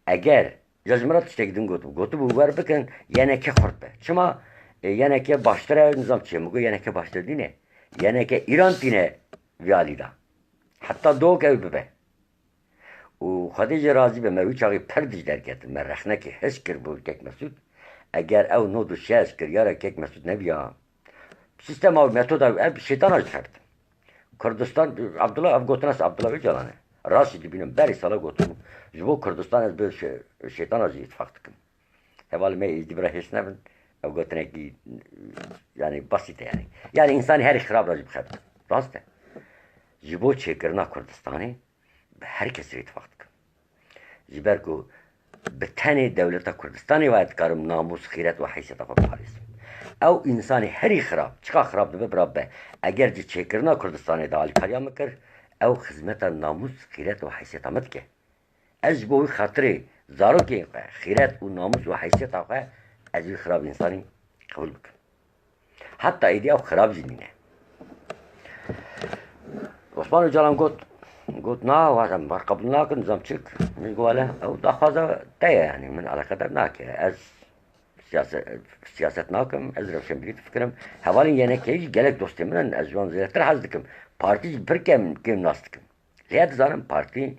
اگر جزمرات تشتکیدن گوتو بوار بکن یعنی که خورد به شما یعنی که باشتر نظام چیه مگو یعنی که باشتر دینه یعنی که ایران دینه ویالی دا حتی دو که ببه و خدیجه راضی به مروی چاقی پردش در کردن من رخنه که حس کرد بود کک مسعود اگر او نو دو شهش کرد یارا کک مسعود نبیا سیستم او متود او شیطان ها کرد کردستان عبدالله اب گوتن است عبدالله جلانه راستی بینم بری سالا گوتن جبو کردستان از به شیطان ها اتفاق دکم حوال می ایزدی برای حس نبن او گوتنه که یعنی بسیطه یعنی انسانی هر خراب راجب خیبت راسته جبو چه کرنا کردستانی به هر کسی اتفاق دکم جبر کو به تن دولت کردستانی باید کارم ناموس خیرت و حیثیت خود پاریس او انسانی هری خراب چقدر خراب دو براب به اگر جی چه کرنا کردستانی دالی کاریا مکر او خدمت ناموس خیرت و حیثیت آمد که از بوی خاطری زارو که خیرت و ناموس و حیثیت آقا از بوی خراب انسانی قبول بکن حتی ایدی او خراب جنینه عثمان جلان گفت نه واسم بر قبول نکن نظام چک میگوله او دخوازه تایه یعنی من علاقه در نکه از سیاست ناکم از روشن بگید فکرم حوالی یعنی که هیچ گلک دوستی من از جوان زیادتر حض دکم پارتی پر کم ناس دکم زیاد زانم پارتی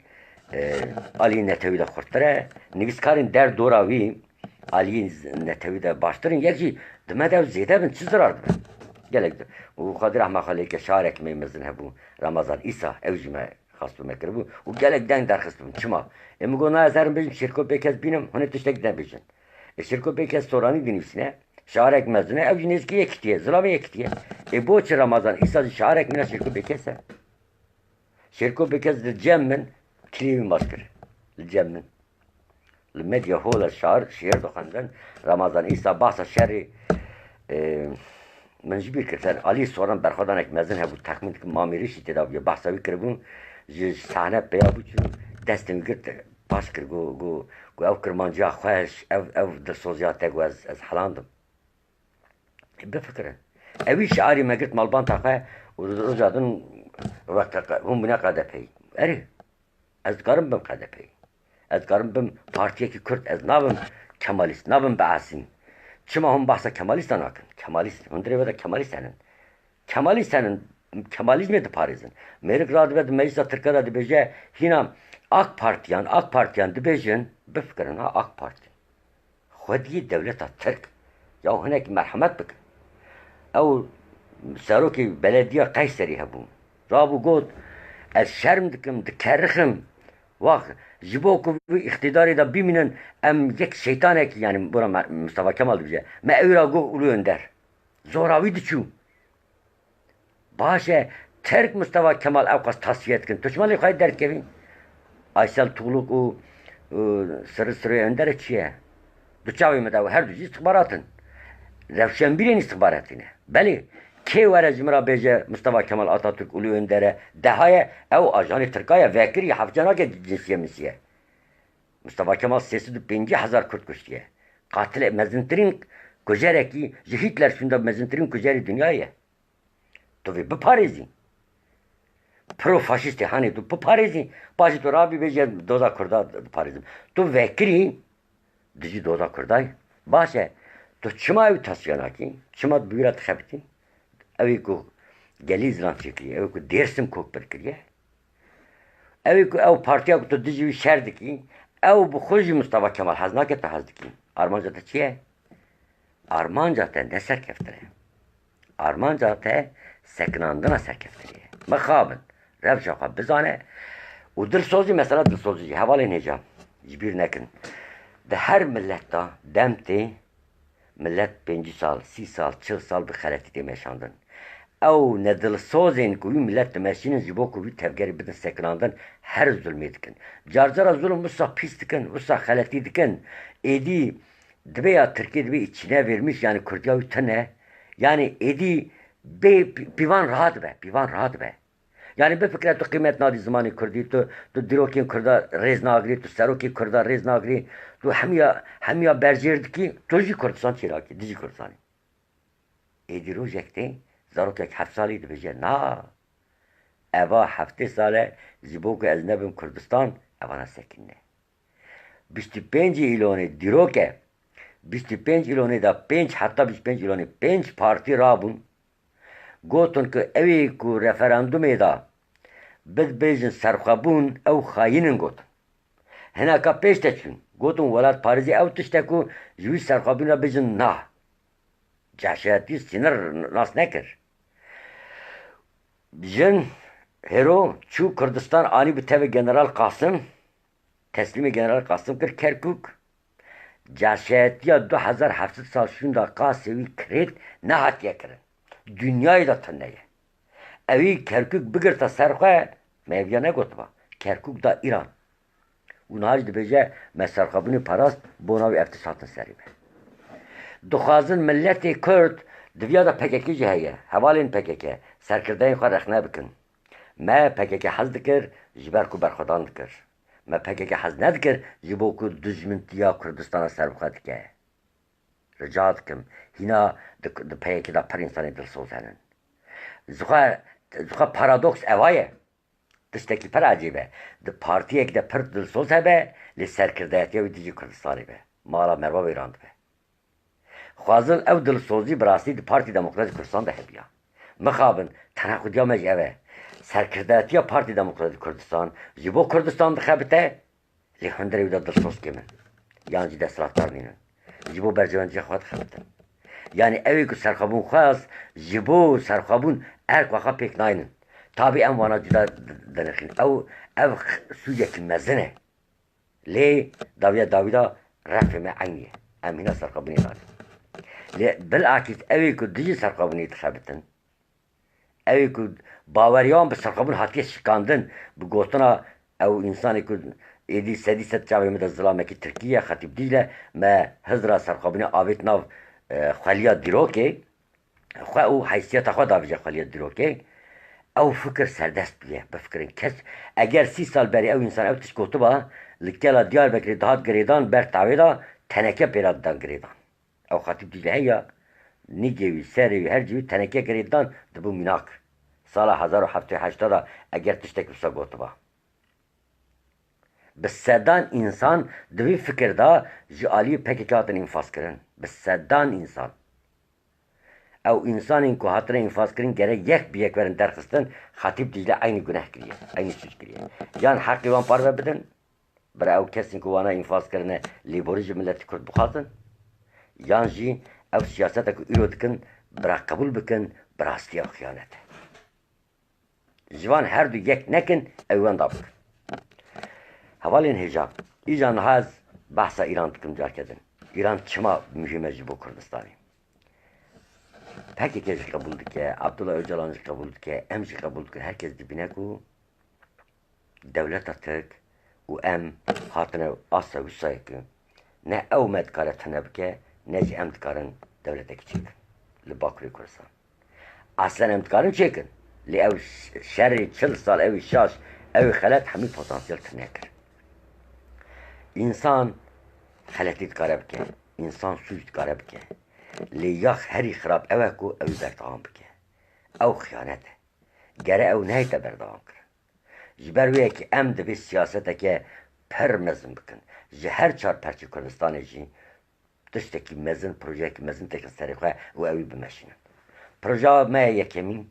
آلی نتوی دا خورتره نویسکارین در دوراوی آلی نتوی دا باشترین یکی دمه دا زیده بین چی ضرار دبن گلک دو و خاطر رحمه خالی که شارک میمزن هبو رمضان ایسا اوجمه خواست بمکر بو و گلک دنگ درخست بم چما امگو نه از هرم بیشم شرکو بیکز بینم هنه تشتک دن بیشن شرکو بیکز سورانی دینیسینه شارک مزنه اوج نیزکی یکتیه ظلام یکتیه بو چه رمضان ایسا شارک مینا شرکو بیکزه شرکو بیکز لجمن کلیمی ماسکر لجمن المديا هول الشعر شعر دخندن رمضان ایسا بحث شعری من جبیر کردن علی سوران برخوردانک مزن هبود تخمین که مامیریشی تداوی بحثاوی کردبون صحنه بیا بود دستم گرد باش کرد گو او کرمانجا خوش او دسوزیاته گو از حلاندم بفکره اوی شعاری مگرد مالبان تاخه و رجادن وقت هم بنا KDP اری از کارم بم KDP از کارم بم پارتیه که کرد از نابم کمالیست نابم بعثیم چما هم بحثا کمالیستان آکن کمالیست هندره ودا کمالیستانن کمالیستانن کمالیزم ده پاریزن میرک راد ود مجلس ترکا ده بیجه هینا AK پارتیان ده بیجن بفکرن ها AK پارتی خودی دولت ترک یا هنک مرحمت بکن او سروکی بلدیه قیصری هبون رابو گفت از شرم دکم دکرخم وقت جبو کو اقتداری دا ببینن ام یک شیطانه که یعنی برا مصطفی کمال بجه ما ایرا گو اولو اندر زوراوی دچو باشه ترک مصطفی کمال اوقاس تصفیت کن تو شمالی خواهی درد کبین آیسل طولوک و سر اندر چیه دو چاوی مدو هر دو جی استخباراتن روشنبیرین استخباراتینه بله کی وره جمرا بیجه مصطفی کمال آتاتürk اولو اندره دهای او آجان ترکای وکری حفجانا که جنسیه مسیه مصطفی کمال 350,000 Kürt kuştiye. Katil mezintirin kujereki, Hitler şunda mezintirin kujeri dünyaya. Tu vi biparizi. Pro faşisti hani tu biparizi. Başı tu rabi beje doza kurda biparizim. Tu vekri, dizi doza kurday. Başı tu çıma ev tasyana ki, çıma büyürat xebti. Evi ku gelizlan çekliye, evi ku dersim kok berkiriye. Evi ku ev partiya ku tu dizi şerdi ki, او بخوشی مصطفی کمال حزنا که تو حزد کی آرمان جاته چیه؟ آرمان جاته نه سرکفتره آرمان جاته سکناندنا سرکفتریه مخابن روش آقا بزانه و دلسوزی مثلا دلسوزی حوالی نیجام جبیر نکن ده هر ملت دا دمتی ملت 5 سال 30 سال 40 سال به خلطی دیمشاندن او ندل سوزین کوی ملت ماشین جبو کوی تفگری بدن سکناندن هر ظلمی دکن جارجارا ظلم وسا پیس دکن وسا خلطی دکن ایدی دبیا ترکیه دبی içine vermiş yani Kürdiyavi tane yani edi bivan rahat be bivan rahat be yani bir fikre tu kıymet nadi zamanı Kürdi tu dirokin Kürda rez nagri tu seroki Kürda rez nagri tu hemiya berjerdiki tuji Kürdistan çiraki dizi Kürdistan edi rojekte zarok یک 7 سالی دی بجه نه اوا 7 ساله زیبو که از نبیم کردستان اوا نسکنه 25 ایلونی دیرو که 25 ایلونی دا 5 حتی 25 ایلونی 5 پارتی رابون گوتون که اوی که رفراندومی دا بد بیجن سرخابون او خاینن گوتون هنا که پیش تچون گوتون ولاد پارزی او تشته که جوی سرخابون را بیجن نه جهشیتی سینر ناس نکر جن هرو چو کردستان آنی به تبع جنرال قاسم تسلیم جنرال قاسم کر کرکوک جهشیتی 2700 سال شوندا قاسوی کرد نه هاتیه کرن dünyayı da tanıyor. Evi Kerkük bigirta serxe mevya ne gotba. Kerkük da İran. Unaj dibece mesarxabını parast bonavi eftisatın seribe. Duxazın milleti Kürt divya da PKK heye. Havalin PKK. Serkirdeyin xwa rexne bikin. Me PKK hez dikir, jiber ku berxwedan dikir. Me PKK hez nedikir, ji bo ku dijmintiya Kurdistana serbixwe dike. Rica dikim, hîna di PKK da per insanê dilsoz henin. Zixwe paradoks eva ye. Tiştekî per ecîbe. Di partiyek de pir dilsoz hebe, lê serkirdeyetiya wî dijî Kurdistanê be. Mala merva wêran dibe. Xwazin ew dilsozî bi rastî di Partî Demokratîk Kurdistan de hebiya. Mixabin, teneqûdiya me ji ev e. Serkirdeyetiya Partî Demokratîk Kurdistan ji bo Kurdistan dixebite, lê hundirê wî de dilsoz kimin. Yan jî desthilatdar nînin. Ji bo bercewendiya xwe dixebitin. Yani evê ku serxwebûn xwest, ji bo serxwebûn erk waxa pêk nayînin. Tabi em wana cuda dinixin. Ev sûcekî mezin e. Lê dawiya Dawîda refê me eyn ye. Em hîna serxwebûnê nadin. Lê bilakîs evê ku dijî serxwebûnê dixebitin, evê ku baweriyan bi serxwebûn hatiye şikandin, bi gotina ew însanê ku êdî sedî sed çavê me de zilamekî Tirkiye Xetîb Dîcle me hizra serxwebûnê avêt nav xweliya dîrokê, xwe û heysiyeta xwe davêje xweliya dîrokê, ew fikir serdest bûye bifikirin kes eger 30 sal berî ew însan ew tişt gotiba li gela Diyarbekirê dihat girêdan ber tavê da teneke pêra didan girêdan. Ew Xetîb Dîcle heya Nîgê wî serê wî her cî wî teneke girêdan dibû mînak. Sala 1780 da eger tiştek wisa gotiba. Bi sedan însan di vî fikir da ji aliyê PKK hatin înfaz kirin. Bi sedan însan. Ew însanên ku hatine înfaz kirin gerek yek bi yek werin derxistin, Xetîb Dîcle aynî guneh kiriye, aynî suç kiriye. Yan heqê wan parve bidin, bir ew kesên ku wana înfaz kirine lêborî ji milletê Kurd bixwazin, yan jî او سیاست که ایرو دکن برا قبول بکن براستی او خیانته جوان هر دو یک نکن اوان دا بکن حوالین هجاب ایجان هاز بحثا ایران دکم جار کردن ایران چما mühime ji bu Kurdistan'ı. Peki kez kabul ki, Abdullah Öcalan kabul ki, em kabul ki, herkes dibine ku devlet atık u em hatine asla vüsay ki ne evmet karetine bike ne emtkarın devlete geçik. Li Bakırı Kurdistan. Aslen emtkarın çekin. Li ev şerri çıl sal ev şaş ev halet hami potansiyel tınekir. İnsan حالتی کار بکه انسان سوچ کار بکه لیاخ هری خراب اوه کو او بردام بکه او خیانته گره او نهیت بردام کر جبرویه که ام دبی سیاسته که پر مزن بکن جه هر چار پرچی کردستانه جی دشتکی مزن پروژه که مزن تکن سریخواه و اوی بمشینن پروژه ما یکمین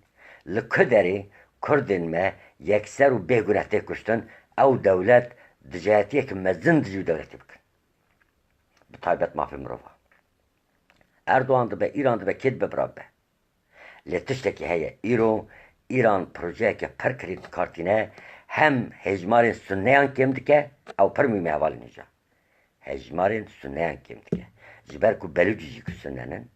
لکدری کردن ما یکسر و بگونته کشتن او دولت دجایتیه که مزن دجو دولتی بکن taybet mafya mırova. Erdoğan'da ve İran'da ve ked be brabbe. Letişteki heye İran projeye ke per kredi kartine hem hecmarin sünneyan kemdike av per mühime havalinece. Hecmarin sünneyan kemdike. Jiber ku Belücücü sünnenin,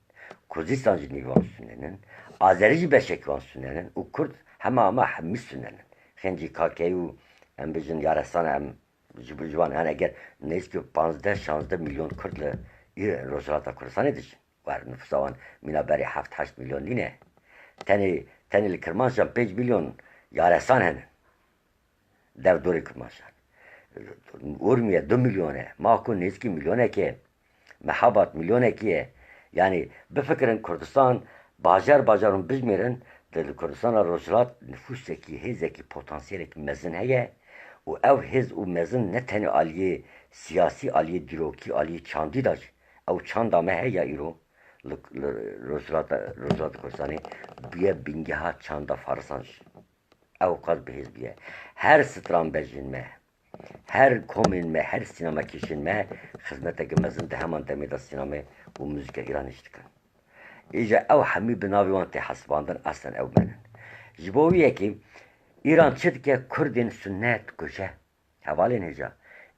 Kurdistancı nivan sünnenin, Azerici beşekvan sünnenin, u Kurd ama hemmi sünnenin. Henci kakeyu em bizim yarasana em جوان هن اگر نیست که 15-16 میلیون کرد روزالات کردستان دیشن و نفوس آن مینا بری 7-8 میلیون لینه تنی کرمانشان 5 میلیون یارستان هن در دوری کرمانشان ارمیه 2 میلیونه ما کن نیست که میلیونه که محبت میلیونه که یعنی بفکرن کردستان باجارون بجمیرن در کردستان روزالات نفوس کی هیزه کی پتانسیل کی مزن هیه و او هز و مزن نه تنی عالیه سیاسی عالیه دیروکی عالیه چاندی داشت او چاند آمه هیا ایرو روزلات کردستانی بیه بینگه ها چاندا فارسانش او قد به هز بیه هر ستران بجین مه هر کومین مه هر سینما کشین مه خدمت که مزن ده همان دمید سینما و موزیک ایران اشتکن ایجا او همی بناوی وانتی حسباندن اصلا او منن جبویه که ایران چید که کردین سنت کشه حوالین هجا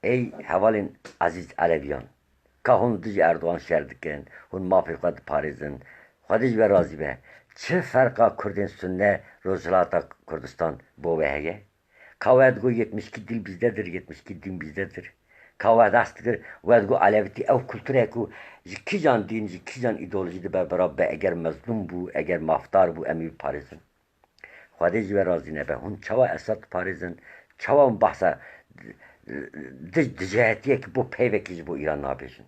ای حوالین عزیز علویان که هون دیج اردوان شردکن هون مافی خود پاریزن خودش به رازی به چه فرقا کردین سنت روزلاتا کردستان بوه هیه که وید گو 72 dil bizdedir 72 din bizdedir که وید استگر وید گو علویتی او کلتوره کو جکی جان دین جکی جان ایدولوژی دی برابر اگر مظلوم بو اگر مافتار بو امی پاریزن خودش به رازی نبه هون چوا اسات پاریزن چوا اون بحثا دجایتیه که بو پیوکیج بو ایران نابیشن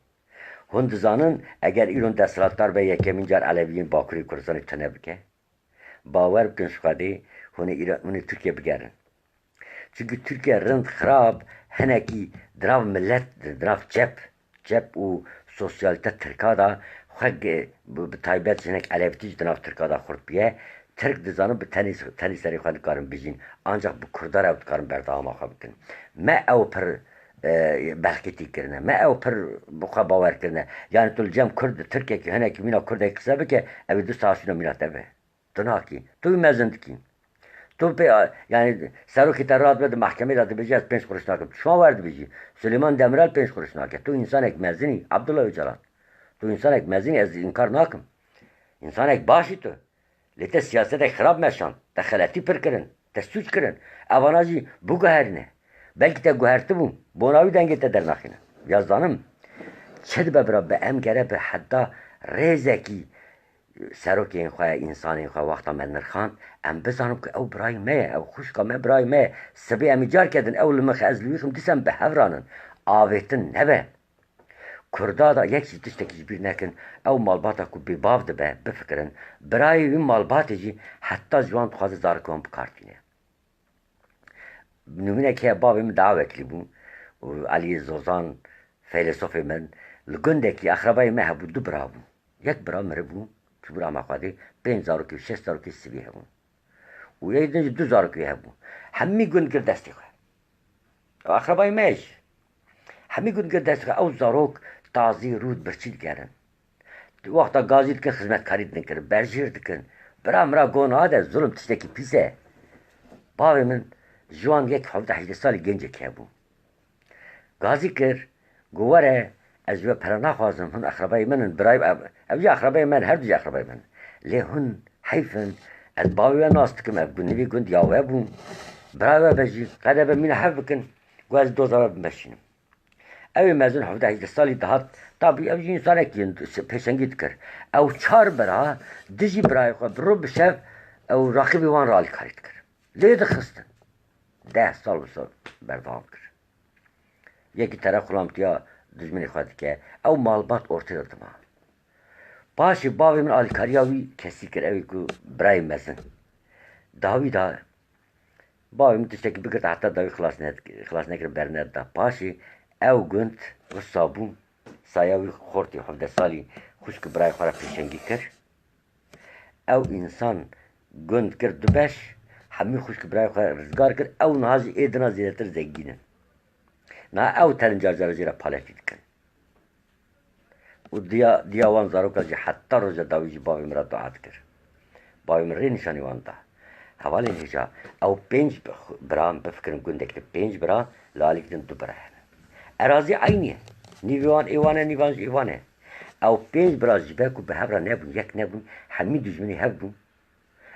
هون دزانن اگر ایران دستراتدار به یکمین جار علویین باکوری کردستان تنه بکه باور بکن شخواده هون ترکیه بگرن چونکه ترکیه رند خراب هنکی دراو ملت دراو چپ و سوسیالیته ترکادا خواه به تایبت جنک علویتیج دراو ترکادا خورد بیه Türk dizanı bir tenis seri xwed dikarin bijîn ancak bu Kurdar ew dikarin berdewama xwe bikin me ew pir belketî kirine me ew pir bi xwe bawer kirine yani tu li cem Kurd Tirkiyekî hinekî mîna Kurdekî qise bike ew ê du saşîna mîna te be tu nakî tu mezin dikî tu pê yani serokê te radibê di mehkemê de dibêje ez 5 kuruş nakim şima wer dibêjî Süleyman Demirel 5 kuruş nake tu insanek mezinî Abdullah Öcalan tu insanek mezinî ez inkar nakim insanek başî tu لیت سیاست خراب میشن دخالتی پر کردن تسوچ کردن اواناجی بو گهرنه بلکه تا گهرته بو بوناوی دنگه تا در نخینه یازدانم چه ببرا به ام گره به حدا ریزکی سروک این خواه انسان این خواه وقتا من نرخان ام بزانم که او برای مه او خوشکا مه برای مه سبی امی جار کردن او لمخ از لویخم دیسم به هورانن آویتن نبه Kurda da yek tiştekî bir nekin ew malbata ku bêbav dibe bifikirin birayê wî malbatê jî heta ji wan dixwaze zarokê wan bikartîne nûmûnekê bavê min daha vekilî bû Elî Zozan feylesofê min li gundekî axrabayê me hebû du bira bû yek bira miribû ji bira me xwedê 5 zarokê 6 zarokê sivî hebûn û yê din jî 2 zarokê hebû hemî gund gir destê xwe axrabayê me jî hemî gund gir destê xwe ew zarok تازی رود برچید گرن وقتا گازی دکن خدمتکاری دکن برژیر دکن برا مرا گناه ده ظلم تشتکی پیسه باوی من جوان یک 17 سالی گنج که بو گازی کر گواره از جو پر نخوازم هن اخربای منن برای اوی اخربای من هر دوی اخربای من لی هن حیفن از باوی ناست کم اب گنوی گند یاوه بون برای بجی قده به مین حف بکن گواز دوزار بمشینم اوی مزون 17 سالی دهات طبی اوی انسانه که پیشنگید کر او چار برا دجی برای خود برو بشف او راقبی وان را کارید کر لید خستن 10 سال بسال بردام کر یکی طرف خلامتیا دجمنی خواهد که او مالبات ارتای دادم باشی باوی من آلیکاریاوی کسی کر اوی که برای مزن داوی دا باوی من تشتکی بگرد حتی داوی خلاص نکر برند دا باشی او گند و صابون سایاوی خورتی 17 سالی خوشک برای خورا پیشنگی کر او انسان گند کرد دو بش همی خوشک برای خورا رزگار کر او نهازی ایدنا زیدتر زنگینن نه او ترنجار جارجی را پالفید کن و دیاوان زاروکا جی حتی روزا داوی جی باوی مرا دعات کر باوی من ری نشانی وان دا حوالی نیجا او 5 برام بفکرن گنده کر 5 برا لالی کدن 2 برا اراضی عینیه نیوان ایوانه نیوان ایوانه او 5 برا جبه کو به هبرا نبون یک نبون همی دجمنی هبون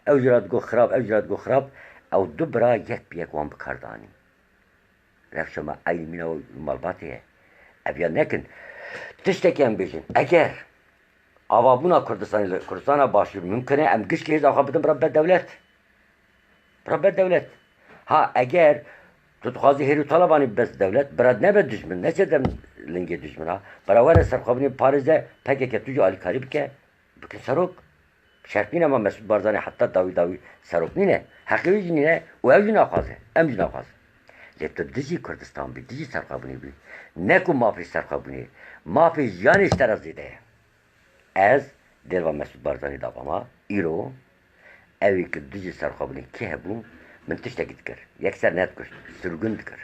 او جرات گو خراب او جرات گو خراب او 2 برا یک بیک وان بکاردانی رفت شما عین مینا و مالباتیه ابیا نکن تشتکی هم بیشن اگر آوابونا کردستان باشور ممکنه ام گش که هیچ آخوا بدن برا دولت ها اگر تو تخوازی هیرو طالبانی بس دولت براد نبه دشمن نچه دم لنگی دشمن ها براوار سرخوابنی پارزه پکه که توجو آلی کاری بکن سروک شرط نینه ما مسعود بارزانی حتی داوی سروک نینه حقیقی جی نینه و او جی ناخوازه ام جی ناخوازه لیتو دجی کردستان بی دجی سرخوابنی بی نکو مافی سرخوابنی مافی جانش ترازیده از دلوا مسعود بارزانی داواما ایرو اوی که دجی سرخوابنی که هبون من تشتكي تكر يكسر ناتكش سرقن تكر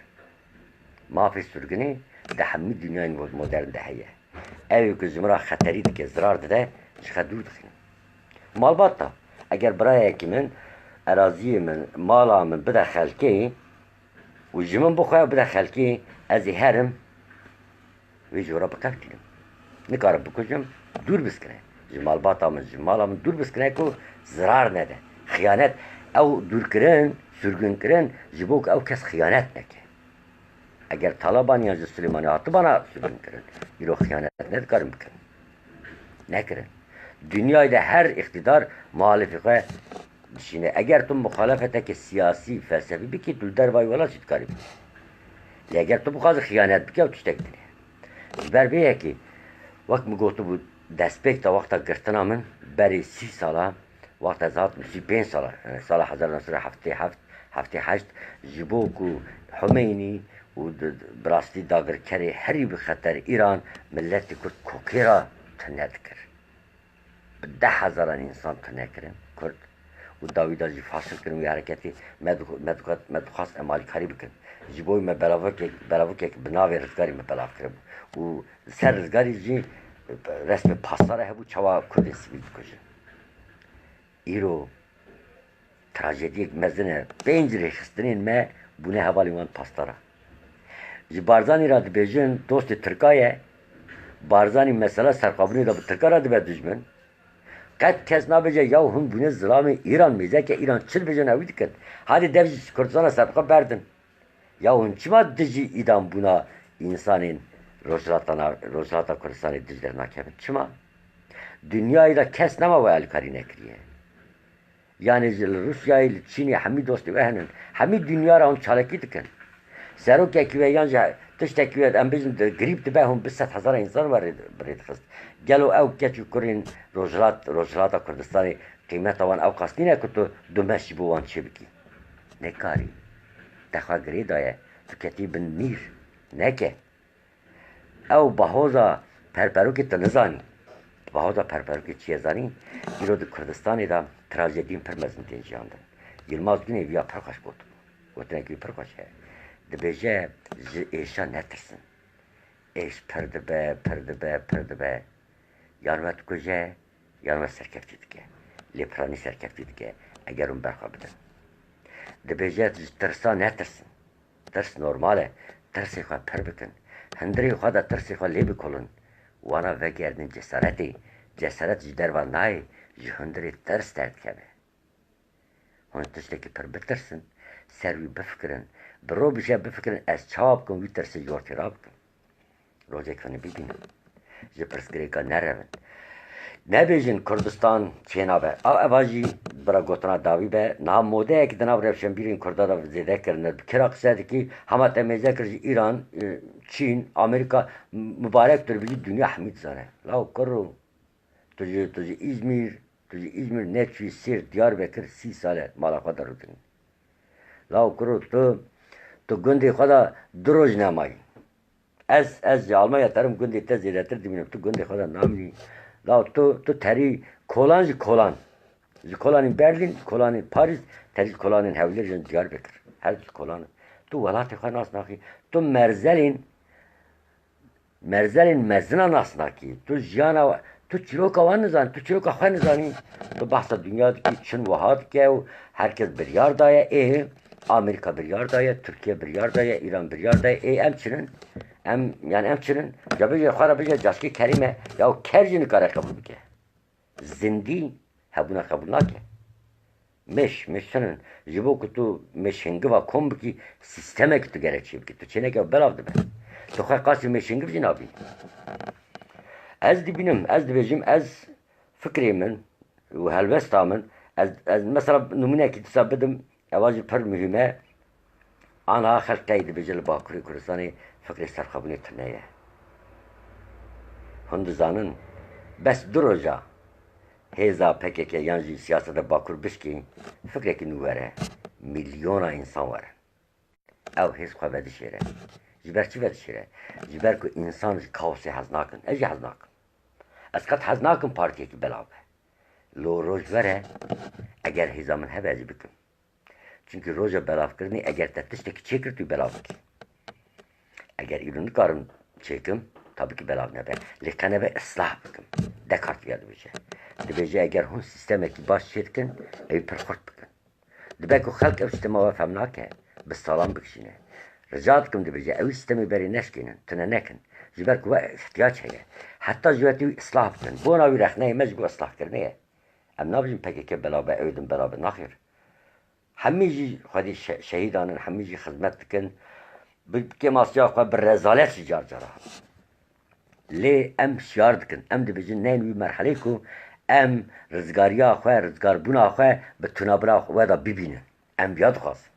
ما في سرقني ده حمي دنيا مودرن ده هي اوي كزمرا خطري دك زرار ده شخدو دخين مال باتا اگر براي من اراضي من مالا من بدا خلقي وجمن بخواه بدا خلقي از هرم ويجورا بقفتلم نكارب بكجم دور بسكنه جمال باتا من جمالا من دور بسكنه كو زرار نده خيانت او دور کرن سرگن کرن جبوک او کس خیانت نکه اگر طالبان یا سلیمانی آتبانا سرگن کرن ایرو خیانت ندکارم بکن نکرن دنیای ده هر اقتدار مخالفه بشینه اگر تو مخالفته که سیاسی فلسفی بکی دل در وای ولا چیت کاری بکی اگر تو بخواز خیانت بکی او تشتک دنه بر بیه که وقت مگوتو بود دست پیک تا وقتا گرتنا من بری 30 ساله وقت از 35 ساله سال 1977 جبوک و حمینی و براستی داگر کری هری بخطر ایران ملت کرد کوکیرا تنید کرد 10,000 انسان تنید کرد و داویدا جی فاصل کردن و حرکتی مدخواست امالی کاری بکن جبوی ما بلاو که بناوی رزگاری ما بلاو کرد و سر رزگاری جی رسم پاسداره هبو چوا کردن سیویل بکشه ایرو تراژدی مزنه 5 ریخستنین ما بونه حوالی وان پاسداره جی بارزانی را دبیجن دوست ترکایه بارزانی مثلا سرقابونی را به ترکا را دبید دجمن قد کس نبیجه یا هم بونه ظلام ایران میزه که ایران چل بیجن اوید کن هادی دوزی کردستان سرقا بردن یا هم چما دجی ایدان بونا انسانین روزلاتا کردستانی دجلر نکبن چما دنیایی را کس نما و الکاری نکریه yani Rusya ile Çin'i hami dostu vehnen hami dünya ra on çalaki dikin serok ekive yanja tişteki ve ambizm de grip de behum 100,000 insan var bred xist gelo ev keçu kurin rojlata Kurdistani kıymet avan ev qastine kutu dumeş bu wan çebki ne kari daxa gredaya tüketi bin mir neke ev bahoza perperuki tanızani bahoza perperuki çiyazani iro de Kurdistani da تراژدیم پر مزن تنجیاندن یلماز گونه ویا پرخاش بود گفتن که پرخاش ہے دبیجه ایشا نترسن ایش پرده به yanvet kuje, yanvet serkefti dike. Leprani serkefti dike. Eğer un berxa bidin. Dibêje tirsa netirsin. Tirs normale. Tirsê xwe pir bikin. Hindirê xwe de tirsê xwe lê bikolin. Wana vegerinin cesaretê. Cesaret ji derva nayê. Ji hindirê tirs derdikeve. Hûn tiştekî pir bitirsin. Ser wî bifikirin. Bi ro bije bifikirin ez çawa bikim wî tirsê ji ortê rabikim. Rojek hûn bibînin. Ji pirsgirêka nerevin. Nebêjin Kurdistan çênabe. Eva jî bira gotina dawî be. Niha modeyekî di nav rewşenbîrên Kurda da zêde kirine. Kira qise dikî hema temêze kir ji İran, Çîn, Amerîka mübarek tir bijî dünya hemî dizane. Law kiro tu ji İzmir neçûyî Sêrt Diyarbekir 30 sale mala xwe de rûdin. Law kiro tu gundê xwe da du roj nemayî. Ez ji Almanya terim gundê te zêdetir dibînim. Tu gundê xwe de namînî. Law tu terî kolan ji kolan. Ji kolanên Berlin, kolanên Parîs, terî kolanên Hewlêr ji Diyarbekir. Her ji kolan. Tu welatê xwe nas nakî. Tu merzelên mezina nas nakî. Tu jiyana tu çîroka wan nizanî, tu çîroka xwe nizanî. Tu behsa dünya dikî, Çin wiha dike û herkes biryar daye. Amerika biryar daye, Türkiye biryar daye, İran biryar daye. Em çinin? Em çinin? Cebêje xwe re bije caşkî kerîme ya ker jî nikare qebûl bike. Zindî hebûna qebûl nake. Mişinin ji bo ku tu mişhingiva kom bikî sîstemekî tu gerekçe bikî. Tu çêneke belav dibe. Tu xwe qasî mişhingiv jî nabînî. Ez dibînim, ez dibêjim ez fikrê min û helbesta min ez mesela numûnekî dîsa bidim eva jî pir mühim e. Aniha xelkekî dibêje li Bakurê Kurdistanê fikrê serxwebûnê tune ye. Hûn dizanin bes du roja hêza PKK yan jî siyaseta Bakur bişkî fikrekî nû were. Milyona însan were. Ew hêz xwe vedişêre. Ji ber çi vedişêre? Ji ber ku însan ji kaosê hez nakin. Ez jî hez nakim. Ez qet hez nakim partiyekî belav be. Lo roj were eger hêza min hebe ez ê bikim. Çünkü roja belavkirinî eger te tiştekî çêkir tu belav bikî. Eger îro nikarim çêkim tabii ki belav nebe. Lê qenebe islah bikim. Dekart ya dibêje. Dibêje eger hûn sîstemekî baş çê dikin ew pir xurt bikin. Dibe ku xelk ev sîstema we fehm nake bi salam bikişîne. Rica dikim dibêje ew sîstemê berê neşkênin, tune nekin. Ji ber ku we ihtiyac heye. Heta ji we tê wî islah bikin. Bona wî rexneyê me ji bo islahkirinê ye. Em nabêjin PKK belav be ew din belav be naxêr. Hemî jî xwedî şehîdanin, hemî jî xizmet dikin. Bi masiya xwe bi rezalet jî car cara. Lê em şiyar dikin. Em dibêjin neyên wî merhelê ku em rizgariya xwe, rizgarbûna xwe bi tunabira we da bibînin. Em viya dixwazin.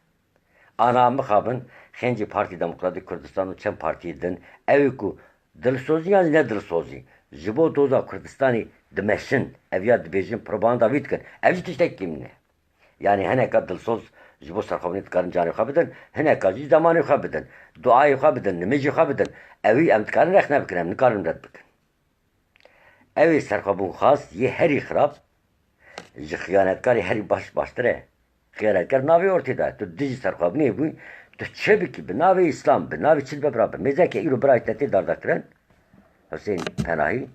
Aniha mixabin xêncê Partî Demokratîk Kurdistan û çend partiyê din ew ku dilsozî yan ne dilsozî ji bo doza Kurdistanê dimeşin ev ya dibêjin propaganda wî dikin. Ev jî tiştekî min e. Yani hineka dilsoz ji bo serxwebûnê dikarin canê xwe bidin, hineka jî zemanê xwe bidin, duayê xwe bidin, nimêjê xwe bidin. Evî em dikarin rexne bikin, em nikarin red bikin. Evê serxwebûn xas yê herî xirab ji xiyanetkarê herî baştir e. Xiyanetkar navê ortê da. Tu dijî serxwebûnê bûyî, tu çi bikî bi navê İslam, bi navê çil be birabe. Mêzeke îro birayê te tê dardakirin, Hüseyin Penahî,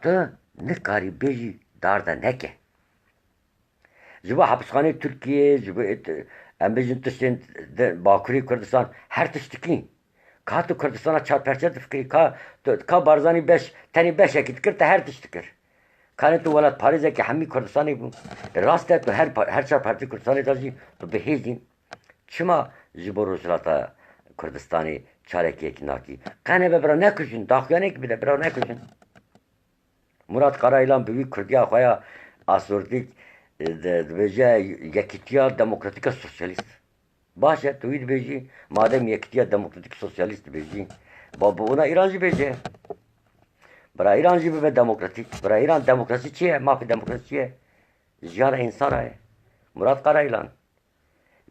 tu nikarî bêjî darda neke. Ji bo hapishxaneyê Tirkiye, ji bo em bêjin tiştên Bakurê Kurdistan her tiştekî. Ka tu Kurdistana çarperçe difikirî, ka barzanî tenê beşekî dikir te her tişt dikir. Kanê tu welat parêzekî hemî Kurdistanê bû. Rast e tu her çarperçê Kurdistanê da jî tu bihêzîn. Çima ji bo rojhilata Kurdistanê çarekî yekî nakî? Qenebe bira nekujin, daxuyanekî bide bira nekujin. Murat Karaylan bi wî Kurdiya xwe ya asûrtîk dibêje Yekîtiya Demokratîk Sosyalîst. Baş e tu wî dibêjî madem Yekîtiya Demokratîk Sosyalîst dibêjî ona İran jî bêje. Bira İran jî bibe demokratîk. Bira İran demokrasî çi ye? Mafî demokrasî çi ye? Jiyana insana ye. Murat Karaylan.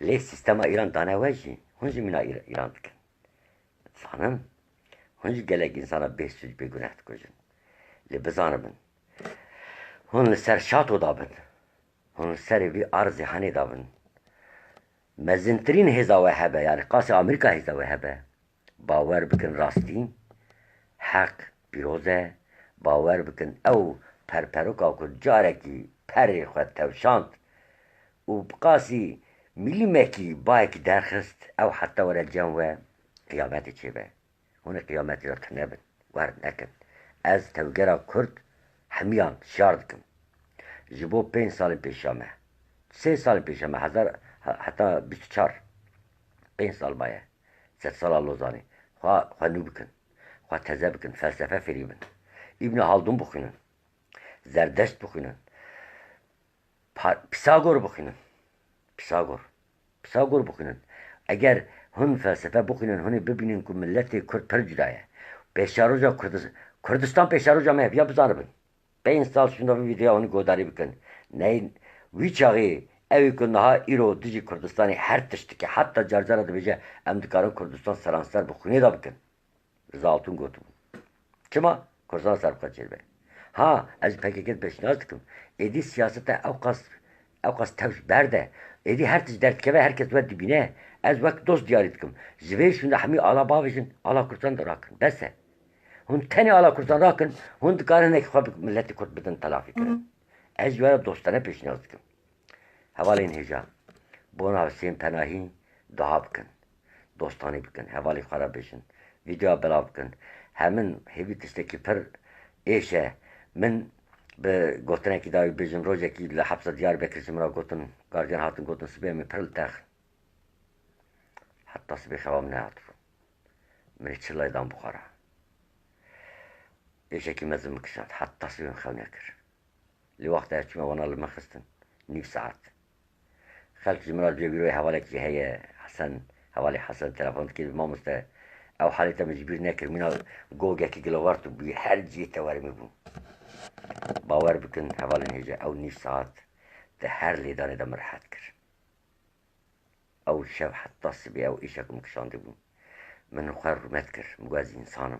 Lê sîstema İran dane we jî hûn jî mîna İran dikin. Zanim hûn jî gelek insana bêhsûc bêguneh dikujin. Lê bizanibin hûn li ser şato dabin. Hûn li serê vî arzê henê dabin. Mezintirîn hêza we hebe yani qasê Amerîka hêza we hebe. Bawer bikin rastî, heq pîroz e, باور بکن او پرپروکا کو جارکی پری خود توشاند و بقاسی میلیمکی بایک درخست او حتی ورد جنوه قیامتی چه به هون قیامتی را تنبن ورد نکن از توگرا کرد همیان شارد کن جبو 5 سال پیشامه 3 سال پیشامه حتی 24 5 سال بایه 3 سال لوزانی خواه نو بکن خواه تزه بکن فلسفه فریبن ابن هالدون بخونن زردشت بخونن پیساگور بخونن پیساگور بخونن اگر هن فلسفه بخونن هن ببینن که ملت کرد پر جدایه پیشاروجا کردستان پیشاروجا مه بیا بزانبن 5 سال شوندا ویدیو هن گوداری بکن نه ویچاقی اوی که نها ایرو دیجی کردستانی هر تشتی که حتی جرجره ده بیجه امدکارن کردستان سرانسر بخونه دا بکن رضا آلتون گوتو چما کردستان سر بخواد چیر به ها از پکیکت پیشنهاد دکم ایدی سیاست اوقاس توش برده ایدی هر تج درد که herkes ود بینه از وقت دوست دیاری دکم زویر شونده همی آلا باوشن آلا کردستان دا راکن بسه هون تنی آلا کردستان راکن هون دکارن اکی خواه ملت کرد بدن تلافی کرن از جوارا دوستانه پیشنهاد دکم حوالی هجا بونا حسین پناهی دعا بکن دوستانی بکن حوالی خراب بشن ویدیو بلا بکن همین هیوی تشتکی پر ایشه من به گوتنه که داوی بیجم روزه که لحبس دیار بکرشم را گوتن گاردین هاتن گوتن سبیه می پرل تخ حتی سبیه خوام نه هاتفو منی چلای دام بخارا ایشه که مزم مکشند حتی سبیه خواه نکر لی وقت هچمه وانا لمخستن نیف ساعت خلق جمرات بيقولوا لي حوالك هي حسن حوالي حسن تلفون كده ما مسته او حالته مجبور نكر من جوجا كي جلوارتو بحرجي توارمي بو باور بكن حوالي هجا او نيف ساعت ده هر لي دانه ده مرحات كر او شب حتى سبي او ايشاكم كشاندي بو من خير متكر مجازي انسانم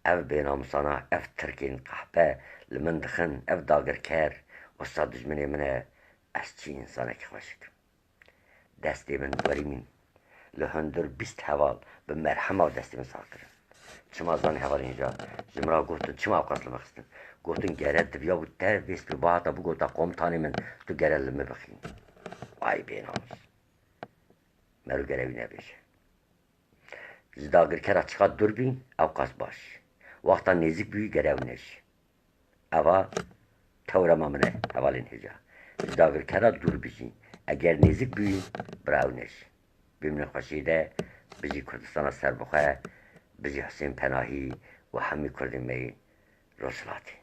اف بينامسانا اف تركين قحبه لمن دخن اف داگر كار استاد دجمني منه از چی انسانك خوشك دستی من دوریمین لهندر 20 حوال به مرحمه و دستی من ساکرن چما زن حوال اینجا جمرا گفتن چما اوقات لمخستن گفتن گرد بیا بود در بیست به باعتا بو گفتا قومتانی من تو گرد لمه بخین وای بیناموس مرو گروی نبیشه زداگر کرا چقدر دور بین اوقات باش وقتا نزیک بی گرو نش اوا تورما منه حوال اینجا زداگر کرا دور بیشین اگر نزدیک بی براونش بمن خوشیده بجی کردستان سر بخواه بجی حسین پناهی و همی کردیم می رسلاتی